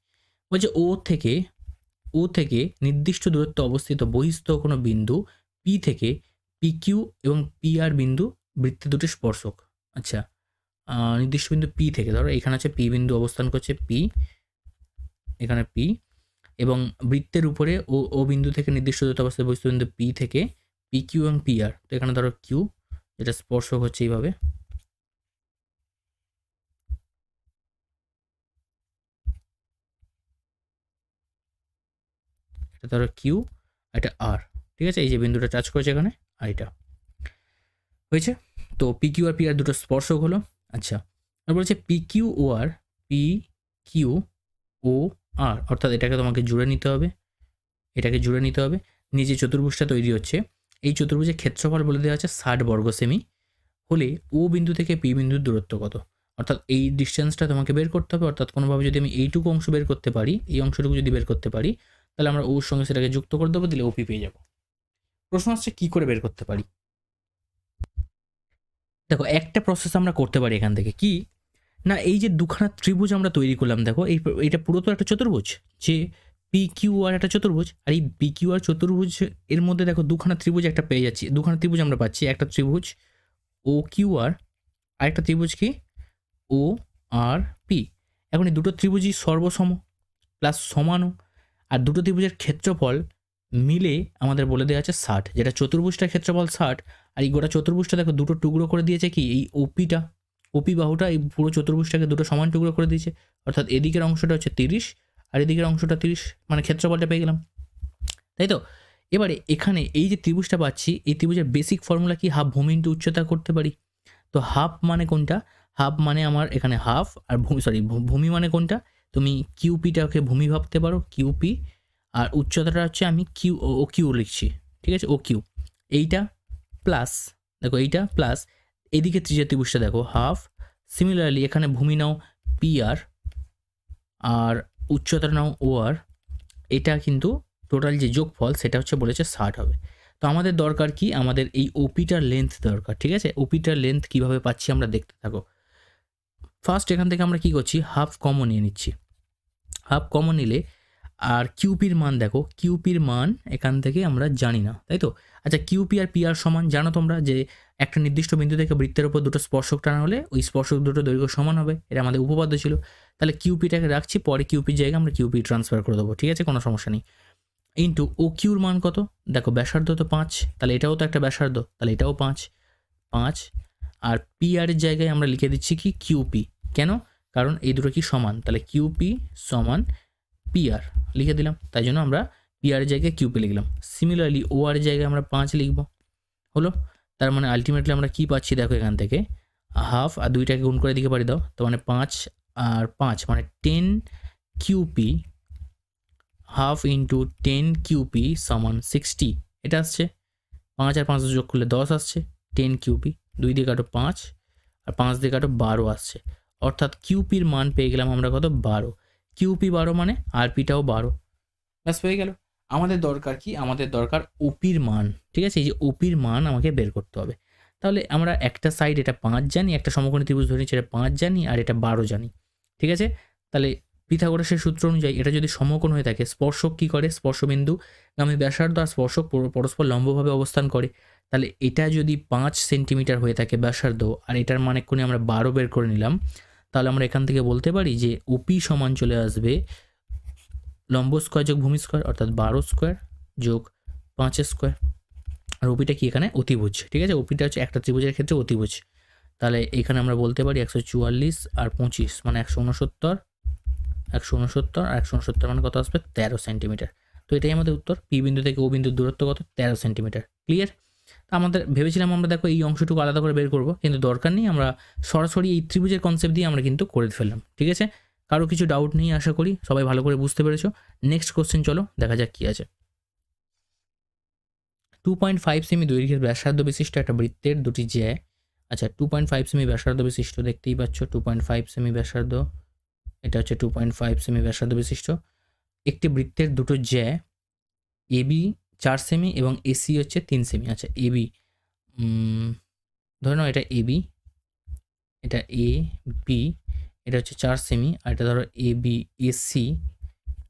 Speaker 1: বলছে ও থেকে নির্দিষ্ট দূরত্বে অবস্থিত বহিস্থ কোনো বিন্দু পি থেকে পি কিউ এবং পি আর বিন্দু বৃত্তে দুটি স্পর্শক। আচ্ছা, নির্দিষ্ট বিন্দু পি থেকে, ধরো এখানে আছে পি বিন্দু অবস্থান করছে, পি এখানে পি, এবং বৃত্তের উপরে ও বিন্দু থেকে নির্দিষ্ট দূরত্বে অবস্থিত বহিস্থ বিন্দু পি থেকে পি কিউ এবং পি আর। তো এখানে ধরো কিউ, যেটা স্পর্শক হচ্ছে এইভাবে, এটা ধরো কিউ, এটা আর, ঠিক আছে, এই যে বিন্দুটা টাচ করেছে এখানে, আর এটা হয়েছে। তো P Q R P R দুটো স্পর্শক হলো। আচ্ছা, আর বলছে পি কিউ ও আর, পি কিউ ও আর, অর্থাৎ এটাকে তোমাকে জুড়ে নিতে হবে, এটাকে জুড়ে নিতে হবে। নিচে চতুর্ভুজটা তৈরি হচ্ছে, এই চতুর্ভুজের ক্ষেত্রফল বলে দেওয়া আছে 60 বর্গ সেমি, হলে ও বিন্দু থেকে পি বিন্দুর দূরত্ব কত, অর্থাৎ এই ডিস্টেন্সটা তোমাকে বের করতে হবে। অর্থাৎ কোনোভাবে যদি আমি এইটুকু অংশ বের করতে পারি, এই অংশটুকু যদি বের করতে পারি, তাহলে আমরা ওর সঙ্গে সেটাকে যুক্ত করে দেবো, দিলে ওপি পেয়ে যাবো। প্রশ্ন হচ্ছে কী করে বের করতে পারি। দেখো একটা প্রসেস আমরা করতে পারি এখান থেকে, কি না, এই যে দুখানা ত্রিভুজ আমরা তৈরি করলাম, দেখো এইটা পুরো তো একটা চতুর্ভুজ, যে পি কিউ আর একটা চতুর্ভুজ, আর এই পি কিউ আর চতুর্ভুজ এর মধ্যে দেখো দুখানা ত্রিভুজ একটা পেয়ে যাচ্ছি, দুখানা ত্রিভুজ আমরা পাচ্ছি, একটা ত্রিভুজ ও কিউ আর, আরেকটা ত্রিভুজ কি ও আর পি। এখন এই দুটো ত্রিভুজই সর্বসম প্লাস সমানও, আর দুটো ত্রিভুজের ক্ষেত্রফল মিলে আমাদের বলে দেওয়া আছে 60, যেটা চতুর্ভুজটার ক্ষেত্রফল 60, আর এই গোটা চতুর্ভুজটা দেখো দুটো টুকরো করে দিয়েছে কি এই ওপিটা, ওপি বাহুটা এই পুরো চতুর্ভুজটাকে দুটো সমান টুকরো করে দিয়েছে, অর্থাৎ এদিকের অংশটা হচ্ছে 30 আর এদিকের অংশটা 30, মানে ক্ষেত্রফলটা পেয়ে গেলাম, তাই তো। এবারে এখানে এই যে ত্রিভুজটা পাচ্ছি, এই ত্রিভুজের বেসিক ফর্মুলা কি, হাফ ভূমি ইন্টু উচ্চতা করতে পারি। তো হাফ মানে কোনটা, হাফ মানে আমার এখানে হাফ, আর ভূমি মানে কোনটা, তুমি কিউপিটাকে ভূমি ভাবতে পারো, কিউপি, আর উচ্চতাটা হচ্ছে আমি কিউ লিখছি, ঠিক আছে, ও কিউ, এইটা প্লাস, দেখো এইটা প্লাস এদিকে ত্রিভুজটা দেখো হাফ, সিমিলারলি এখানে ভূমি নাও পি আর উচ্চতা নাও ও আর, এটা কিন্তু টোটাল যে যোগফল সেটা হচ্ছে বলেছে 60 হবে। তো আমাদের দরকার কি, আমাদের এই ওপিটার লেন্থ দরকার, ঠিক আছে। ওপিটার লেন্থ কীভাবে পাচ্ছি আমরা দেখতে থাকো। ফার্স্ট এখান থেকে আমরা কি করছি, হাফ কমন নিয়ে নিচ্ছি, হাফ কমন নিলে, আর কিউপির মান দেখো, কিউপির মান এখান থেকে আমরা জানি না, তাই তো। আচ্ছা, কিউপি আর পি আর সমান জানো তোমরা যে একটা নির্দিষ্ট বিন্দু থেকে বৃত্তের উপর দুটো স্পর্শক টানা হলে ওই স্পর্শক দুটো দৈর্ঘ্য সমান হবে, এটা আমাদের উপপাদ্য ছিল। তাহলে কিউপিটাকে রাখছি, পরে কিউপির জায়গায় আমরা কিউপি ট্রান্সফার করে দেবো, ঠিক আছে, কোনো সমস্যা নেই। ইন্টু ও কিউর মান কত, দেখো ব্যাসার্ধ তো 5, তাহলে এটাও তো একটা ব্যাসার্ধ, তাহলে এটাও 5, আর পি আর এর জায়গায় আমরা লিখে দিচ্ছি কি কিউপি, কেন, কারণ এই দুটো কি সমান, তাহলে কিউপি সমান পি আর লিখে দিলাম, তাই জন্য আমরা পি আর এর জায়গায় কিউপি লিখলাম। সিমিলারলি ও আর এর জায়গায় আমরা 5 লিখবো, হলো। তার মানে আলটিমেটলি আমরা কি পাচ্ছি দেখো, এখান থেকে হাফ আর দুইটাকে গুণ করে দিকে পারি দাও, তো মানে 5 আর 5 মানে 10 কিউপি, হাফ ইন্টু 10 কিউপি সমান 60, এটা আসছে, 5 আর 5 যোগ করলে 10 আসছে, 10 কিউপি। 2 দিয়ে কাটো 5 আর 5 দিয়ে কাটো 12 আসছে, অর্থাৎ কিউপির মান পেয়ে গেলাম আমরা কত, 12। কিউপি 12 মানে আরপিটাও 12, ব্যাস হয়ে গেল। আমাদের দরকার কি, আমাদের দরকার ওপির মান, ঠিক আছে? এই যে ওপির মান আমাকে বের করতে হবে। তাহলে আমরা একটা সাইড এটা 5 জানি, একটা সমকোণী ত্রিভুজ ধরে নিচ্ছি, এটা 5 জানি আর এটা 12 জানি, ঠিক আছে? তাহলে পিথাগোরাসের সূত্র অনুযায়ী এটা যদি সমকোণ হয়ে থাকে, স্পর্শক কি করে, স্পর্শবিন্দু গামী ব্যাসার্ধ আর স্পর্শক পরস্পর লম্বভাবে অবস্থান করে। তাহলে এটা যদি 5 সেন্টিমিটার হয়ে থাকে ব্যাসার্ধ আর এটার মান এক্ষুনি আমরা 12 বের করে নিলাম, তাহলে আমরা এখান থেকে বলতে পারি যে ওপি সমান চলে আসবে লম্ব স্কোয়ার যোগ ভূমি স্কোয়ার, অর্থাৎ 12 স্কোয়ার যোগ 5 স্কোয়ার। আর ওপিটা কি এখানে, অতিভুজ, ঠিক আছে? ওপিটা হচ্ছে একটা ত্রিভুজের ক্ষেত্রে অতিভুজ। তাহলে এখানে আমরা বলতে পারি 144 আর 25 মানে 169, 169 আর 169 মানে কত আসবে, 13 সেন্টিমিটার। তো এটাই আমাদের উত্তর। পি বিন্দু থেকে ও বিন্দুর দূরত্ব কত, 13 সেন্টিমিটার। ক্লিয়ার? আমাদের ভেবেছিলাম আমরা দেখো এই অংশটুকু আলাদা করে বের করবো, কিন্তু দরকার নেই, আমরা সরাসরি এই ত্রিভুজের কনসেপ্ট দিয়ে আমরা কিন্তু করে ফেললাম, ঠিক আছে? কারো কিছু ডাউট নেই, আশা করি সবাই ভালো করে বুঝতে পেরেছো। নেক্সট কোশ্চেন চলো দেখা যাক কি আছে। 2.5 সেমি দৈর্ঘ্যের ব্যাসার্ধ বিশিষ্ট একটা বৃত্তের দুটি জ্যা, আচ্ছা 2.5 সেমি ব্যাসার্ধ বিশিষ্ট, দেখতেই পাচ্ছ 2.5 সেমি ব্যাসার্ধ, এটা হচ্ছে 2.5 সেমি ব্যাসার্ধ বিশিষ্ট একটি বৃত্তের দুটো জ্যা এবি 4 সেমি এবং এসি হচ্ছে 3 সেমি। আচ্ছা এবি, ধরে নাও এটা এবি, এটা এ বি, এটা হচ্ছে 4 সেমি, আর এটা ধরো এ বি এসি,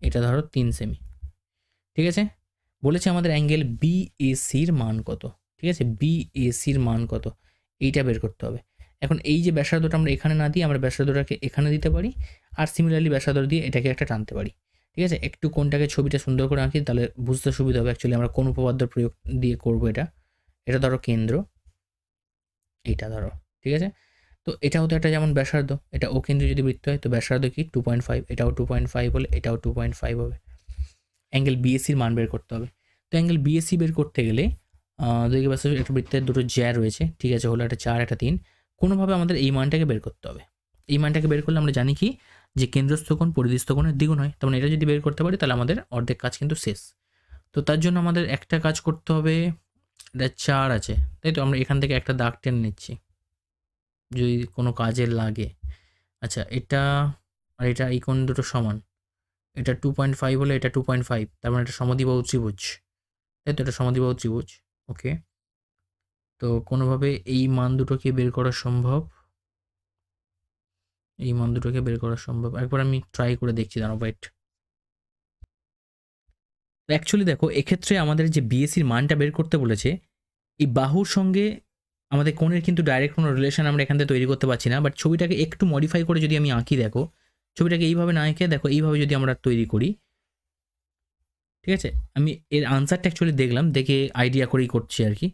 Speaker 1: এটা ধরো 3 সেমি, ঠিক আছে? বলেছে আমাদের অ্যাঙ্গেল বিএসির মান কত, ঠিক আছে? বিএসির মান কত এইটা বের করতে হবে। এখন এই যে ব্যাসার্ধটা আমরা এখানে না দিয়ে আমরা ব্যাসার্ধটাকে এখানে দিতে পারি, আর সিমিলারলি ব্যাসার্ধ দিয়ে এটাকে একটা টানতে পারি, ঠিক আছে? একটু কোনটাকে ছবিটা সুন্দর করে আঁকি, তাহলে বুঝতে সুবিধা হবে। অ্যাকচুয়ালি আমরা কোন উপপাদ্য প্রয়োগ দিয়ে করবো এটা, এটা ধরো কেন্দ্র, এইটা ধরো, ঠিক আছে? তো এটা হতো একটা যেমন ব্যাসার্ধ, এটা ও কেন্দ্রে যদি বৃত্ত হয় তো ব্যাসার্ধ কি 2.5, এটাও 2.5 হলে এটাও 2.5 হবে। অ্যাঙ্গেল বিএসির মান বের করতে হবে। তো অ্যাঙ্গেল বিএসি বের করতে গেলে দৈর্ঘ্য ব্যাসার্ধ একটা বৃত্তের দুটো জ্যা রয়েছে, ঠিক আছে? হলো একটা 4 একটা 3, কোনোভাবে আমাদের এই মানটাকে বের করতে হবে। এই মানটাকে বের করলে আমরা জানি কি, যে কেন্দ্রস্থ কোণ পরিধিস্থ কোণের দ্বিগুণ হয়। তখন এটা যদি বের করতে পারি তাহলে আমাদের অর্ধেক কাজ কিন্তু শেষ। তো তার জন্য আমাদের একটা কাজ করতে হবে, এটা 4 আছে তাই তো, আমরা এখান থেকে একটা দাগ টেনে নিচ্ছি যদি কোনো কাজে লাগে। আচ্ছা এটা আর এটা এই কোণ দুটো সমান, এটা 2.5 হলে এটা 2.5, তার মানে এটা সমদ্বিবাহু ত্রিভুজ, তাই তো? এটা সমদ্বিবাহু ত্রিভুজ, ওকে। তো কোনোভাবে এই মান দুটোকে বের করা সম্ভব, এই মান দুটোকে বের করা সম্ভব। একবার আমি ট্রাই করে দেখছি, দাঁড়াও ওয়েট। অ্যাকচুয়ালি দেখো এক্ষেত্রে আমাদের যে বিএসির মানটা বের করতে বলেছে, এই বাহুর সঙ্গে আমাদের কোণের কিন্তু ডাইরেক্ট কোনো রিলেশন আমরা এখান থেকে তৈরি করতে পারছি না, বাট ছবিটাকে একটু মডিফাই করে যদি আমি আঁকি, দেখো ছবিটাকে এইভাবে না এঁকে দেখো এইভাবে যদি আমরা তৈরি করি, ঠিক আছে? আমি এর আনসারটা অ্যাকচুয়ালি দেখলাম, দেখে আইডিয়া করেই করছি আর কি।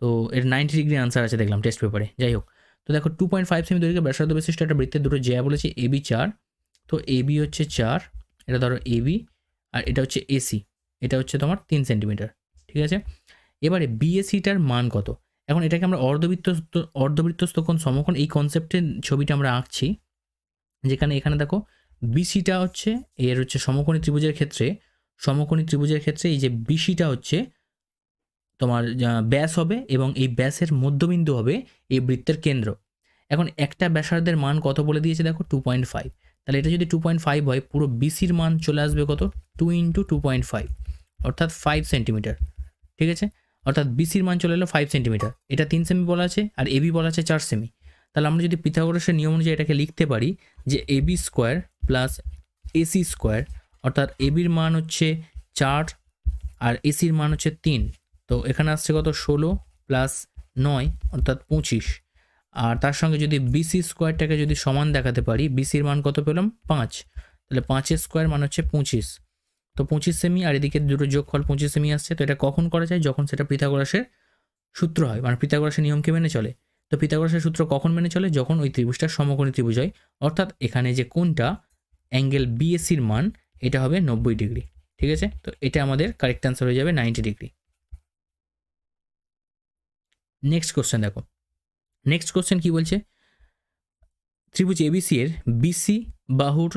Speaker 1: তো এর 90 ডিগ্রি আনসার আছে দেখলাম টেস্ট পেপারে, যাই হোক। তো দেখো 2.5 সেমি দৈর্ঘ্যের ব্যাসার্ধ বিশিষ্ট একটা বৃত্তের দুটো জ্যা বলেছে এবি 4, তো এবি হচ্ছে 4, এটা ধরো এবি, আর এটা হচ্ছে এসি, এটা হচ্ছে তোমার 3 সেন্টিমিটার, ঠিক আছে? এবারে বিএসিটার মান কত? এখন এটাকে আমরা অর্ধবৃত্তস্থ কোণ সমকোণ এই কনসেপ্টের ছবিটা আমরা আঁকছি, যেখানে এখানে দেখো বিসিটা হচ্ছে এর হচ্ছে সমকোণী ত্রিভুজের ক্ষেত্রে, সমকোণী ত্রিভুজের ক্ষেত্রে এই যে বিসিটা হচ্ছে তোমার ব্যাস হবে, এবং এই ব্যাসের মধ্যবিন্দু হবে এই বৃত্তের কেন্দ্র। এখন একটা ব্যাসার্ধের মান কত বলে দিয়েছে দেখো 2.5, তাহলে এটা যদি 2.5 হয় পুরো বিসির মান চলে আসবে কত, 2 × 2.5 অর্থাৎ 5 সেন্টিমিটার, ঠিক আছে? অর্থাৎ বিসির মান চলে এলো 5 সেন্টিমিটার। এটা 3 সেমি বলা আছে আর এবি বলা আছে 4 সেমি। তাহলে আমরা যদি পিথাগোরাসের নিয়ম অনুযায়ী এটাকে লিখতে পারি যে AB square plus AC square, অর্থাৎ এবির মান হচ্ছে 4 আর এসির মান হচ্ছে 3, তো এখানে আসছে কত 16 প্লাস 9 অর্থাৎ 25, আর তার সঙ্গে যদি বিসি স্কোয়ারটাকে যদি সমান দেখাতে পারি, বিসির মান কত পেলাম 5, তাহলে 5 স্কোয়ার মান হচ্ছে 25, তো 25 সেমি, আর এদিকে দুটো যোগফল 25 সেমি আসছে। তো এটা কখন করা যায়, যখন সেটা পিথাগোরাসের সূত্র হয়, মানে পিথাগোরাসের নিয়মকে মেনে চলে। তো পিথাগোরাসের সূত্র কখন মেনে চলে, যখন ওই ত্রিভুজটা সমকোণী ত্রিভুজ হয়, অর্থাৎ এখানে যে কোণটা অ্যাঙ্গেল বিএসির মান এটা হবে 90 ডিগ্রি, ঠিক আছে? তো এটা আমাদের কারেক্ট অ্যান্সার হয়ে যাবে 90 ডিগ্রি। নেক্সট কোশ্চেন দেখো, নেক্সট কোশ্চেন কি বলছে, ত্রিভুজ এবিসি এর বিসি বাহুর,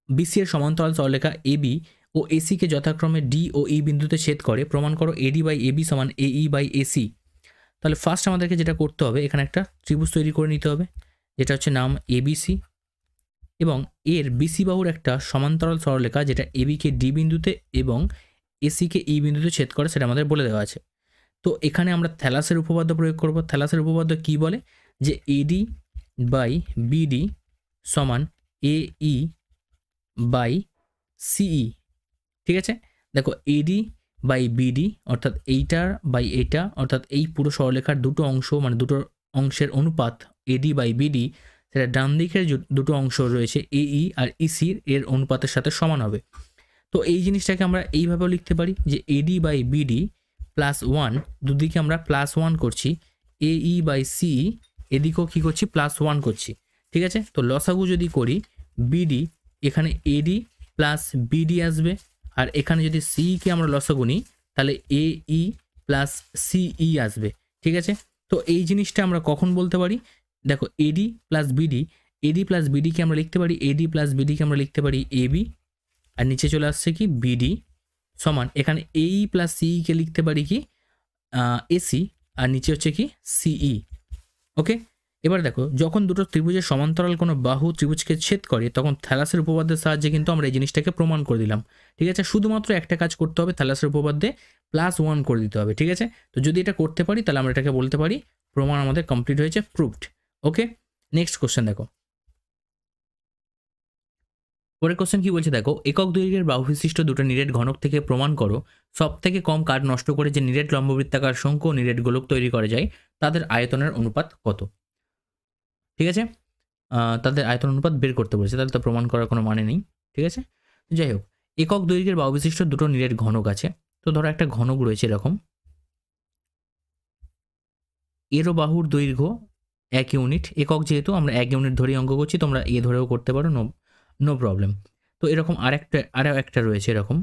Speaker 1: বিসি এর সমান্তরাল সরলরেখা এবি ও এসিকে যথাক্রমে ডি ও ই বিন্দুতে ছেদ করে, প্রমাণ করো এডি বাই এবি সমান এই বাই এসি। তাহলে ফার্স্ট আমাদেরকে যেটা করতে হবে, এখানে একটা ত্রিভুজ তৈরি করে নিতে হবে, যেটা হচ্ছে নাম এবিসি, এবং এর বিসি বাহুর একটা সমান্তরাল সরলরেখা যেটা এবিকে ডি বিন্দুতে এবং এসিকে ই বিন্দুতে ছেদ করে, সেটা আমাদের বলে দেওয়া আছে। তো এখানে আমরা থ্যালাসের উপপাদ্য প্রয়োগ করব। থ্যালাসের উপপাদ্য কি বলে, যে এডি বাই বিডি সমান এই বাই সিই। ঠিক আছে, দেখো এডি বাই বিডি অর্থাৎ এইটার বাই এটা, অর্থাৎ এই পুরো সরলরেখার দুটো অংশ, মানে দুটো অংশের অনুপাত এডি বাই বিডি, সেটা ডান দিকের দুটো অংশ রয়েছে এই আর ইসির এর অনুপাতের সাথে সমান হবে। তো এই জিনিসটাকে আমরা এইভাবেও লিখতে পারি যে এডি বাই বিডি প্লাস 1, দুদিকে আমরা প্লাস 1 করছি, এই বাই সিই এদিকেও কী করছি, প্লাস 1 করছি। ঠিক আছে, তো লসাগু যদি করি বিডি, এখানে এডি প্লাস বিডি আসবে, আর এখানে যদি সিইকে আমরা লসাগু নিই তাহলে এই প্লাস সিই আসবে। ঠিক আছে, তো এই জিনিসটা আমরা কখন বলতে পারি, দেখো এডি প্লাস বিডিকে আমরা লিখতে পারি, এডি প্লাস বিডিকে আমরা লিখতে পারি এবি, আর নিচে চলে আসছে কি বিডি সমান, এখানে এই প্লাস সিইকে লিখতে পারি কি এসি, আর নিচে হচ্ছে কি সিই। ওকে, এবার দেখো যখন দুটো ত্রিভুজের সমান্তরাল কোনো বাহু ত্রিভুজকে ছেদ করে, তখন থ্যালাসের উপপাদ্যের সাহায্যে কিন্তু আমরা এই জিনিসটাকে প্রমাণ করে দিলাম। ঠিক আছে, শুধুমাত্র একটা কাজ করতে হবে, থ্যালাসের উপপাদ্যে +1 করে দিতে হবে। ঠিক আছে, তো যদি এটা করতে পারি তাহলে আমরা এটাকে বলতে পারি প্রমাণ আমাদের কমপ্লিট হয়েছে, প্রুভড। ওকে, নেক্সট কোশ্চেন দেখো। পরের কোশ্চেন কি বলছে দেখো, একক দৈর্ঘ্যের বাহু বিশিষ্ট দুটো নিরেট ঘনক থেকে প্রমাণ করো সব থেকে কম কাঠ নষ্ট করে যে নিরেট লম্ববৃত্তাকার শঙ্কু ও নিরেট গোলক তৈরি করা যায় তাদের আয়তনের অনুপাত কত। ঠিক আছে, তাদের আয়তন অনুপাত বের করতে বলেছে, তাহলে তো প্রমাণ করার কোনো মানে নেই। ঠিক আছে, যাই হোক, একক দৈর্ঘ্যের বাহু বিশিষ্ট দুটো নিরেট ঘনক আছে। তো ধরো একটা ঘনক রয়েছে এরকম, এরও বাহুর দৈর্ঘ্য 1 ইউনিট, একক যেহেতু আমরা 1 ইউনিট ধরেই অঙ্ক করছি, তোমরা এ ধরেও করতে পারো, নো প্রবলেম। তো এরকম আরও একটা রয়েছে এরকম।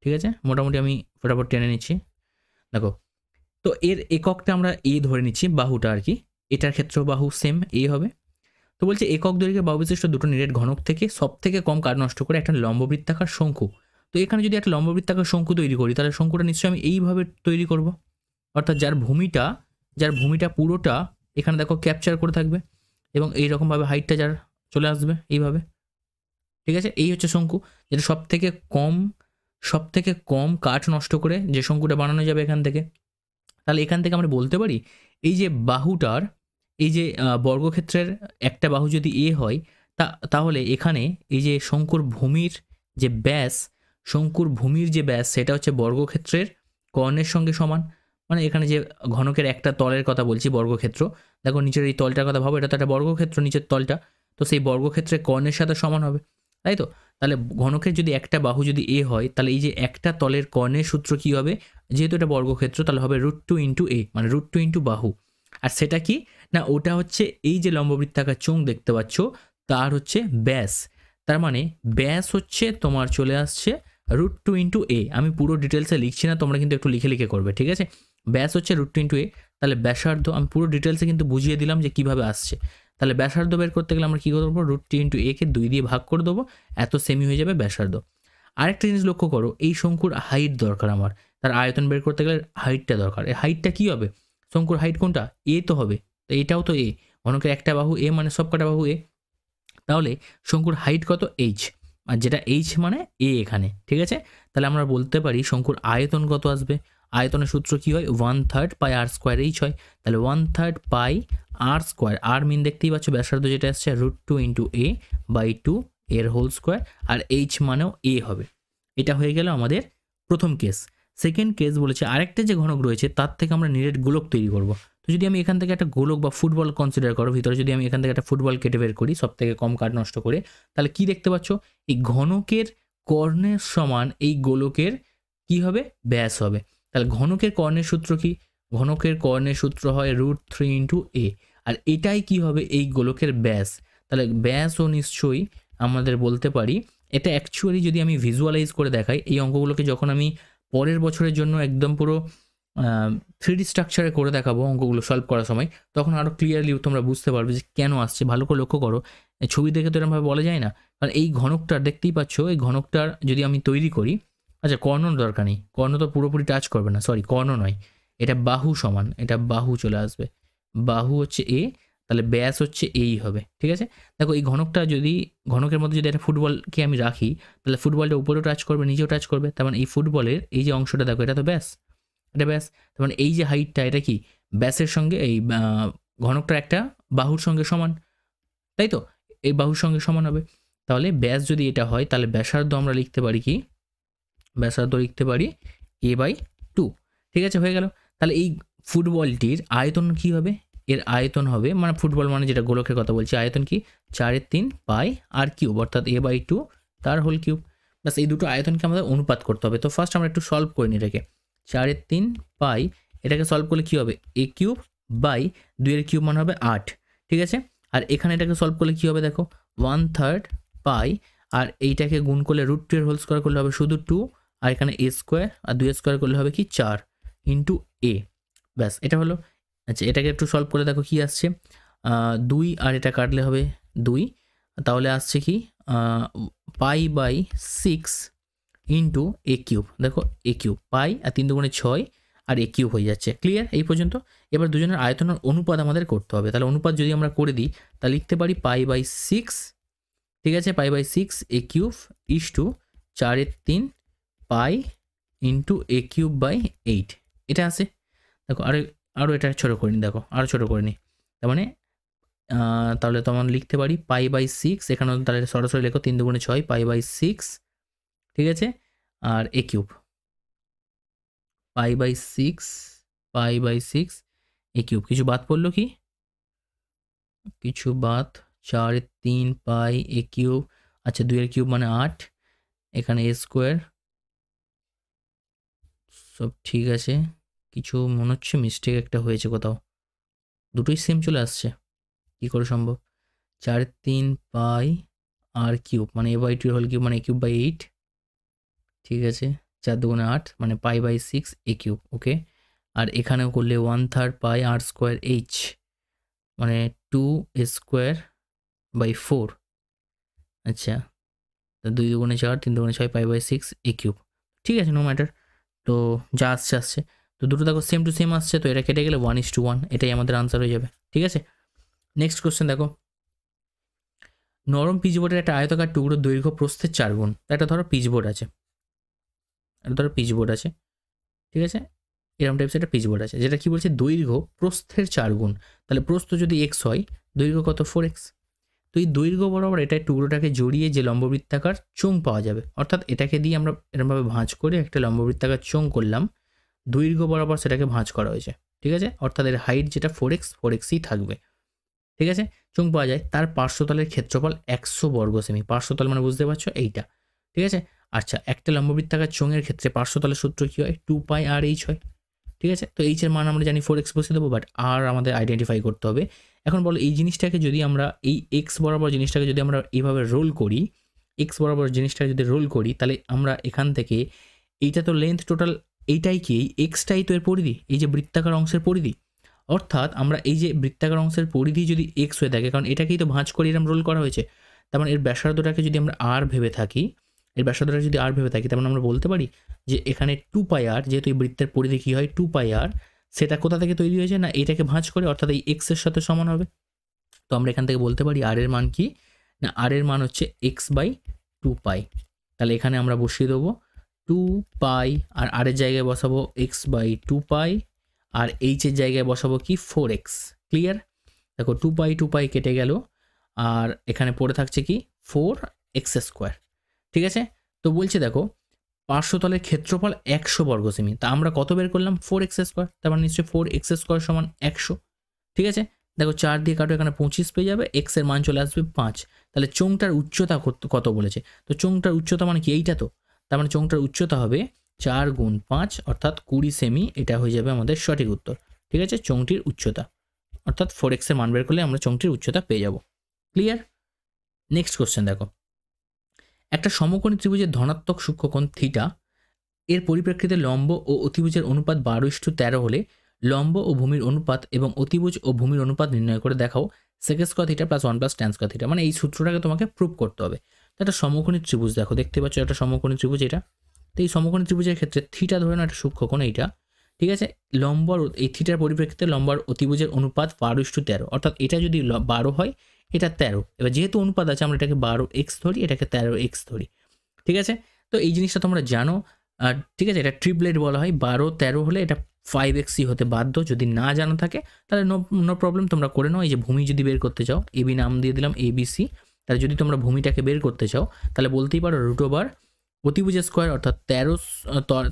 Speaker 1: ঠিক আছে, মোটামুটি আমি ফটাফট টেনে নিচ্ছি। দেখো, তো এর এককটা আমরা এ ধরে নিচ্ছি, বাহুটা আর কি, এটার ক্ষেত্রেও বাহু সেম এ হবে। তো বলছে একক দৈর্ঘ্যের বাহু বিশিষ্ট দুটো নিরেট ঘনক থেকে সব থেকে কম কাঠ নষ্ট করে একটা লম্ববৃত্তাকার শঙ্কু। তো এখানে যদি একটা লম্ববৃত্তাকার শঙ্কু তৈরি করি, তাহলে শঙ্কুটা নিশ্চয়ই আমি এইভাবে তৈরি করব, অর্থাৎ যার ভূমিটা পুরোটা এখানে দেখো ক্যাপচার করে থাকবে, এবং এইরকমভাবে হাইটটা যার চলে আসবে এইভাবে। ঠিক আছে, এই হচ্ছে শঙ্কু, যেটা সব থেকে কম কাঠ নষ্ট করে যে শঙ্কুটা বানানো যাবে এখান থেকে। তাহলে এখান থেকে আমরা বলতে পারি এই যে বাহুটার, এই যে বর্গক্ষেত্রের একটা বাহু যদি এ হয়, তাহলে এখানে এই যে শঙ্কুর ভূমির যে ব্যাস সেটা হচ্ছে বর্গক্ষেত্রের কর্ণের সঙ্গে সমান। মানে এখানে যে ঘনকের একটা তলের কথা বলছি বর্গক্ষেত্র, দেখো নিচের এই তলটার কথা ভাবো, এটা তো একটা বর্গক্ষেত্র নিচের তলটা, তো সেই বর্গক্ষেত্রের কর্ণের সাথে সমান হবে, তাই তো। তাহলে ঘনকের যদি একটা বাহু যদি এ হয়, তাহলে এই যে একটা তলের কর্ণের সূত্র কি হবে, যেহেতু এটা বর্গক্ষেত্র তাহলে হবে √2 × a, মানে √2 × বাহু। আর সেটা কি না, ওটা হচ্ছে এই যে লম্ববৃত্তাকার চোঙ দেখতে পাচ্ছ তার হচ্ছে ব্যাস। তার মানে ব্যাস হচ্ছে তোমার চলে আসছে √2 × a। আমি পুরো ডিটেলসে লিখছি না, তোমরা কিন্তু একটু লিখে করবে। ঠিক আছে, ব্যাস হচ্ছে √2 × a। তাহলে ব্যাসার্ধ আমি পুরো ডিটেলসে কিন্তু বুঝিয়ে দিলাম যে কিভাবে আসছে। তাহলে ব্যাসার্ধ বের করতে গেলে আমরা কী করবো, √2 × a কে 2 দিয়ে ভাগ করে দেবো, এত সেমি হয়ে যাবে ব্যাসার্ধ। আরেকটা জিনিস লক্ষ্য করো, এই শঙ্কুর হাইট দরকার আমার, তার আয়তন বের করতে গেলে হাইটটা দরকার। এই হাইটটা কী হবে, শঙ্কুর হাইট কোনটা, এ তো হবে, তো এটাও তো এ, ঘনকের একটা বাহু এ মানে সব কটা বাহু এ, তাহলে শঙ্কুর হাইট কত এইচ, আর যেটা এইচ মানে এ এখানে। ঠিক আছে, তাহলে আমরা বলতে পারি শঙ্কুর আয়তন কত আসবে, আয়তনের সূত্র কি হয়, 1/3 πr² এইচ হয়, তাহলে 1/3 πr², আর মিন দেখতেই পাচ্ছ ব্যাসার্ধ যেটা আসছে √2 × a/2 এর হোল স্কোয়ার, আর এইচ মানেও এ হবে। এটা হয়ে গেল আমাদের প্রথম কেস। সেকেন্ড কেস বলেছে আরেকটা যে ঘনক রয়েছে তার থেকে আমরা নিরেট গোলক তৈরি করব। তো যদি আমি এখান থেকে একটা গোলক বা ফুটবল কনসিডার করো, ভিতরে যদি আমি এখান থেকে একটা ফুটবল কেটে বের করি সব থেকে কম কাঠ নষ্ট করে, তাহলে কি দেখতে পাচ্ছ, এই ঘনকের কর্ণের সমান এই গোলকের কি হবে, ব্যাস হবে। তাহলে ঘনকের কর্ণের সূত্র কি, ঘনকের কর্ণের সূত্র হয় √3 × a, আর এটাই কি হবে, এই গোলকের ব্যাস। তাহলে ব্যাসও নিশ্চয়ই আমাদের বলতে পারি, এটা অ্যাকচুয়ালি যদি আমি ভিজুয়ালাইজ করে দেখাই, এই অঙ্কগুলোকে যখন আমি পরের বছরের জন্য একদম পুরো 3D স্ট্রাকচারে করে দেখাবো অঙ্কগুলো সলভ করার সময়, তখন আরও ক্লিয়ারলি তোমরা বুঝতে পারবে যে কেন আসছে। ভালো করে লক্ষ্য করো এই ছবি দেখে তো এরকমভাবে বলা যায় না, কারণ এই ঘনকটার দেখতেই পাচ্ছ, এই ঘনকটার যদি আমি তৈরি করি, আচ্ছা কর্ণ দরকার নেই, কর্ণ তো পুরোপুরি টাচ করবে না, সরি কর্ণ নয়, এটা বাহু সমান, এটা বাহু চলে আসবে, বাহু হচ্ছে এ, তাহলে ব্যাস হচ্ছে এই হবে, ঠিক আছে। দেখো এই ঘনকটা যদি, ঘনকের মধ্যে যদি একটা ফুটবলকে আমি রাখি, তাহলে ফুটবলটা উপরেও টাচ করবে, নিচেও টাচ করবে, তার মানে এই ফুটবলের এই যে অংশটা দেখো, এটা তো ব্যাস, এটা ব্যাস, তার মানে এই যে হাইটটা এটা কি ব্যাসের সঙ্গে এই ঘনকটার একটা বাহুর সঙ্গে সমান, তাই তো, এই বাহুর সঙ্গে সমান হবে। তাহলে ব্যাস যদি এটা হয়, তাহলে ব্যাসার্ধ আমরা লিখতে পারি কি, ব্যাসার্ধ লিখতে পারি a/2, ঠিক আছে, হয়ে গেল। তাহলে এই ফুটবলটির আয়তন কি হবে, এর আয়তন হবে, মানে ফুটবল মানে যেটা গোলকের কথা বলছি, আয়তন কি 4/3 পাই আর কিউব, অর্থাৎ a/2 তার হোল কিউব। ব্যাস এই দুটো আয়তনকে আমাদের অনুপাত করতে হবে। তো ফার্স্ট আমরা একটু সলভ করে নিই এটাকে, 4/3 পাই, এটাকে সলভ করলে কি হবে, a কিউব বাই 2 এর কিউব মানে হবে 8, ঠিক আছে। আর এখানে এটাকে সলভ করলে কি হবে দেখো, 1/3 পাই, আর এইটাকে গুণ করলে √2 এর হোল স্কোয়ার করলে হবে শুধু 2, আর এখানে a স্কোয়ার, আর 2 স্কোয়ার করলে হবে কি 4 ইন্টু a, ব্যাস এটা হলো। আচ্ছা এটাকে একটু সলভ করে দেখো কি আসছে, 2 আর এটা কাটলে হবে 2, তাহলে আসছে কি π/6 ইন্টু a কিউব, দেখো a কিউব, পাই আর 3 দুগুণে 6 আর a কিউব হয়ে যাচ্ছে, ক্লিয়ার এই পর্যন্ত। এবার দুজনের আয়তনের অনুপাত আমাদের করতে হবে, তাহলে অনুপাত যদি আমরা করে দিই, তাহলে লিখতে পারি π/6, ঠিক আছে, π/6 a cube is to 4/3 pi into a cube by 8, এটা আছে। দেখো আরও এটা ছোটো করে নিই, দেখো আরও ছোটো করে নিই, তার মানে তাহলে তখন লিখতে পারি π/6, এখানেও তাহলে সরাসরি লেখো 3 দুগুণে 6 π/6, ঠিক আছে, আর a কিউব π/6, π/6 a কিউব, কিছু বাদ পড়লো কি, কিছু বাদ, 4/3 পাই a কিউব, আচ্ছা 2 এর কিউব মানে 8, এখানে a স্কোয়ার, সব ঠিক আছে, কিছু মনে হচ্ছে মিস্টেক একটা হয়েছে কোথাও, দুটোই সেম চলে আসছে, কী করে সম্ভব, 4/3 পাই আর কিউব মানে a/2 হোল কিউব মানে a কিউব বাই 8, ঠিক আছে, 4 দুগুণে 8 মানে π/6 a কিউব, ওকে। আর এখানেও করলে 1/3 পাই আর স্কোয়ার h মানে 2 স্কোয়ার বাই 4, আচ্ছা 2 দুগুণে 4, 3 দুগুণে 6 π/6 a কিউব, ঠিক আছে, নো ম্যাটার। তো যা আসছে আসছে, তো দুটো দেখো সেম টু সেম আসছে, তো এটা কেটে গেলে 1:1, এটাই আমাদের আনসার হয়ে যাবে, ঠিক আছে। নেক্সট কোশ্চেন দেখো, নরম পিচবোর্ডের একটা আয়তাকার টুকরো দৈর্ঘ্য প্রস্থের 4 গুণ, একটা ধরো পিচবোর্ড আছে, ঠিক আছে, এরকম টাইপস একটা পিচবোর্ড আছে, যেটা কি বলছে দৈর্ঘ্য প্রস্থের 4 গুণ, তাহলে প্রস্থ যদি x হয়, দৈর্ঘ্য কত 4x, তো এই দৈর্ঘ্য বরাবর এটা টুকরোটাকে জড়িয়ে যে লম্ববৃত্তাকার চোঙ পাওয়া যাবে, অর্থাৎ এটাকে দিয়ে আমরা এরকমভাবে ভাঁজ করে একটা লম্ববৃত্তাকার চোঙ করলাম, দৈর্ঘ্য বরাবর সেটাকে ভাঁজ করা হয়েছে, ঠিক আছে, অর্থাৎ এর হাইট যেটা 4xই থাকবে, ঠিক আছে, চোঙ পাওয়া যায়, তার পার্শ্বতলের ক্ষেত্রফল 100 বর্গ সেমি, পার্শ্বতল মানে বুঝতে পারছো এইটা, ঠিক আছে। আচ্ছা একটা লম্ববৃত্তাকার চোঙের ক্ষেত্রে পার্শ্বতলের সূত্র কী হয়, 2π আর h হয়, ঠিক আছে। তো এইচ এর মান আমরা জানি 4x বসে দেবো, বাট আর আমাদের আইডেন্টিফাই করতে হবে। এখন বলো এই জিনিসটাকে যদি আমরা এই এক্স বরাবর জিনিসটাকে যদি আমরা এইভাবে রোল করি, এক্স বরাবর জিনিসটাকে যদি রোল করি, তাহলে আমরা এখান থেকে এইটা তো লেন্থ টোটাল, এইটাই কি এই এক্সটাই তো এর পরিধি, এই যে বৃত্তাকার অংশের পরিধি, অর্থাৎ আমরা এই যে বৃত্তাকার অংশের পরিধি যদি এক্স হয়ে থাকে, কারণ এটাকেই তো ভাঁজ করে এরকম রোল করা হয়েছে, তার মানে এর ব্যাসার্ধটাকে যদি আমরা আর ভেবে থাকি, এর ব্যাসার্ধটা যদি আর ভেবে থাকি, তার মানে আমরা বলতে পারি যে এখানে 2π আর, যেহেতু এই বৃত্তের পরিধি কী হয় 2π আর, সেটা কোথা থেকে তৈরি হয়েছে না এটাকে ভাঁজ করে, অর্থাৎ এই এক্সের সাথে সমান হবে। তো আমরা এখান থেকে বলতে পারি আর এর মান কি না, আর এর মান হচ্ছে x/2π, তাহলে এখানে আমরা বসিয়ে দেবো 2π, আর আর এর জায়গায় বসাবো x/2π, আর এইচ এর জায়গায় বসাবো কি 4x, ক্লিয়ার। দেখো 2π কেটে গেল, আর এখানে পড়ে থাকছে কি 4x², ঠিক আছে। তো বলছে দেখো পার্শ্বতলের ক্ষেত্রফল 100 বর্গ সেমি, তা আমরা কত বের করলাম 4x², তার মানে নিশ্চয়ই 4x² সমান 100, ঠিক আছে। দেখো 4 দিয়ে কাটো, এখানে 25 পেয়ে যাবে, এক্স এর মান চলে আসবে 5, তাহলে চোঙটার উচ্চতা কত বলেছে, তো চোঙটার উচ্চতা মানে কি এইটা, তো তার মানে চোঙটার উচ্চতা হবে 4 গুণ 5 অর্থাৎ 20 সেমি, এটা হয়ে যাবে আমাদের সঠিক উত্তর, ঠিক আছে, চোঙটির উচ্চতা, অর্থাৎ 4x এর মান বের করলে আমরা চোঙটির উচ্চতা পেয়ে যাব, ক্লিয়ার। নেক্সট কোশ্চেন দেখো, একটা সমকোণী ত্রিভুজের ধনাত্মক সূক্ষ্মকোণ থিটা এর পরিপ্রেক্ষিতে লম্ব ও অতিভুজের অনুপাত 12:13 হলে লম্ব ও ভূমির অনুপাত এবং অতিভুজ ও ভূমির অনুপাত নির্ণয় করে দেখাও second square theta plus 1 plus tan square theta. মানে এই সূত্রটাকে তোমাকে প্রুভ করতে হবে। তো একটা সমকোণী ত্রিভুজ দেখো, দেখতে পাচ্ছ একটা সমকোণী ত্রিভুজ এটা। তো এই সমকোণী ত্রিভুজের ক্ষেত্রে থিটা ধরে নাও একটা সূক্ষ্মকোণ এইটা, ঠিক আছে। লম্ব আর এই থিটার পরিপ্রেক্ষিতে লম্ব আর অতিভুজের অনুপাত 12:13, অর্থাৎ এটা যদি 12 হয় এটা 13। এবার যেহেতু অনুপাত আছে আমরা এটাকে 12x ধরি, এটাকে 13x ধরি, ঠিক আছে। তো এই জিনিসটা তোমরা জানো, আর ঠিক আছে। এটা ট্রিপলেট বলা হয়, 12 13 হলে এটা 5xই হতে বাধ্য। যদি না জানা থাকে তাহলে নো প্রবলেম, তোমরা করে নাও। এই যে ভূমি যদি বের করতে চাও, এবি নাম দিয়ে দিলাম ABC, তাহলে যদি তোমরা ভূমিটাকে বের করতে চাও তাহলে বলতেই পারো রুট ওভার অতিভুজের স্কোয়ার অর্থাৎ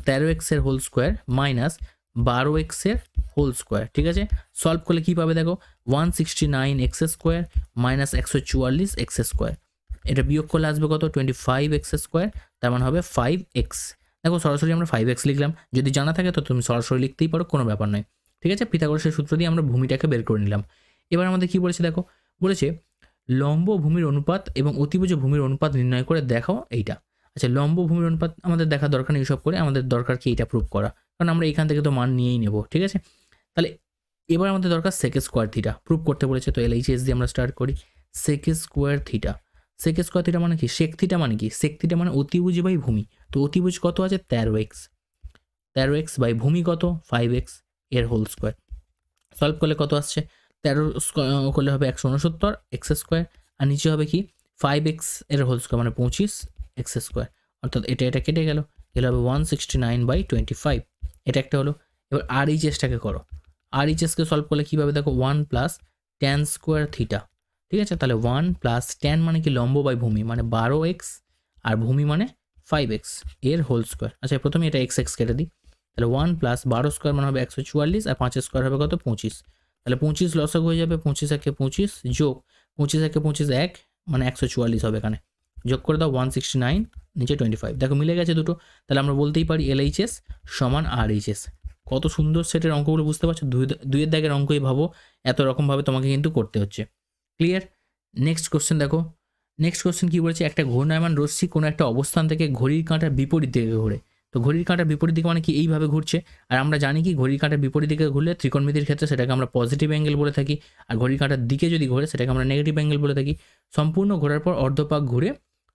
Speaker 1: 13x এর হোল স্কোয়ার মাইনাস 12x এর হোল স্কোয়ার, ঠিক আছে। সলভ করলে কী পাবে দেখো, 169x square minus 144x square. এটা বিয়োগ করলে আসবে কত, 25x স্কোয়ার, তার মানে হবে 5x। দেখো সরাসরি আমরা 5x লিখলাম, যদি জানা থাকে তো তুমি সরাসরি লিখতেই পারো, কোনো ব্যাপার নয়, ঠিক আছে। পিথাগোরাসের সূত্র দিয়ে আমরা ভূমিটাকে বের করে নিলাম। এবার আমাদের কি বলেছে দেখো, বলেছে লম্ব ভূমির অনুপাত এবং অতিভুজ ভূমির অনুপাত নির্ণয় করে দেখাও এইটা। আচ্ছা, লম্ব ভূমির অনুপাত আমাদের দেখার দরকার নেই সব করে, আমাদের দরকার কি এইটা প্রুভ করা, কারণ আমরা এখান থেকে তো মান নিয়েই নেব, ঠিক আছে। তাহলে এবার আমাদের দরকার সেকেন্ড স্কোয়ার থিটা প্রুভ করতে বলেছে। তো LHS দিয়ে আমরা স্টার্ট করি। Second square theta, second square theta মানে কি, সেক থিটা মানে কি, সেক থিটা মানে অতিভুজ বাই ভূমি। তো অতিভুজ কত আছে 13x বাই ভূমি কত 5x এর হোল স্কোয়ার। সলভ করলে কত আসছে, 13 করলে হবে 169x স্কোয়ার, আর নিচে হবে কি 5x এর হোল স্কোয়ার মানে 25x স্কোয়ার, অর্থাৎ এটা কেটে গেল, এগুলো হবে 169/25। এটা একটা হলো। এবার RHSটাকে করো, RHSকে সলভ করলে কীভাবে দেখো, 1 প্লাস ট্যান স্কোয়ার থিটা, ঠিক আছে। তাহলে 1 প্লাস ট্যান মানে কি লম্ব বাই ভূমি মানে 12x, আর ভূমি মানে 5x এর হোল স্কোয়ার। আচ্ছা প্রথমে এটা x কেটে দিই, তাহলে 1 প্লাস 12 স্কোয়ার মানে হবে 144, আর 5 স্কোয়ার হবে কত 25। তাহলে 25 লসক হয়ে যাবে, 25 একে 25 যোগ 25 একে 25 1 মানে 144 হবে, এখানে যোগ করে দাও 169 নিচে 25। দেখো মিলে গেছে দুটো, তাহলে আমরা বলতেই পারি LHS সমান RHS। কত সুন্দর সেটের অঙ্কগুলো, বুঝতে পারছো, দুইয়ের দাগের অঙ্কই ভাবো এত রকমভাবে তোমাকে কিন্তু করতে হচ্ছে। ক্লিয়ার? নেক্সট কোশ্চেন দেখো, নেক্সট কোশ্চেন কী বলেছে, একটা ঘূর্ণায়মান রশ্মি কোনো একটা অবস্থান থেকে ঘড়ির কাঁটার বিপরীত দিকে ঘোরে। তো ঘড়ির কাঁটার বিপরীত দিকে মানে কি, এইভাবে ঘুরছে। আর আমরা জানি কি ঘড়ির কাঁটার বিপরীত দিকে ঘুরলে ত্রিকোণমিতির ক্ষেত্রে সেটাকে আমরা পজিটিভ অ্যাঙ্গেল বলে থাকি, আর ঘড়ির কাঁটার দিকে যদি ঘোরে সেটাকে আমরা নেগেটিভ অ্যাঙ্গেল বলে থাকি। সম্পূর্ণ ঘোরার পর অর্ধপাক ঘুরে,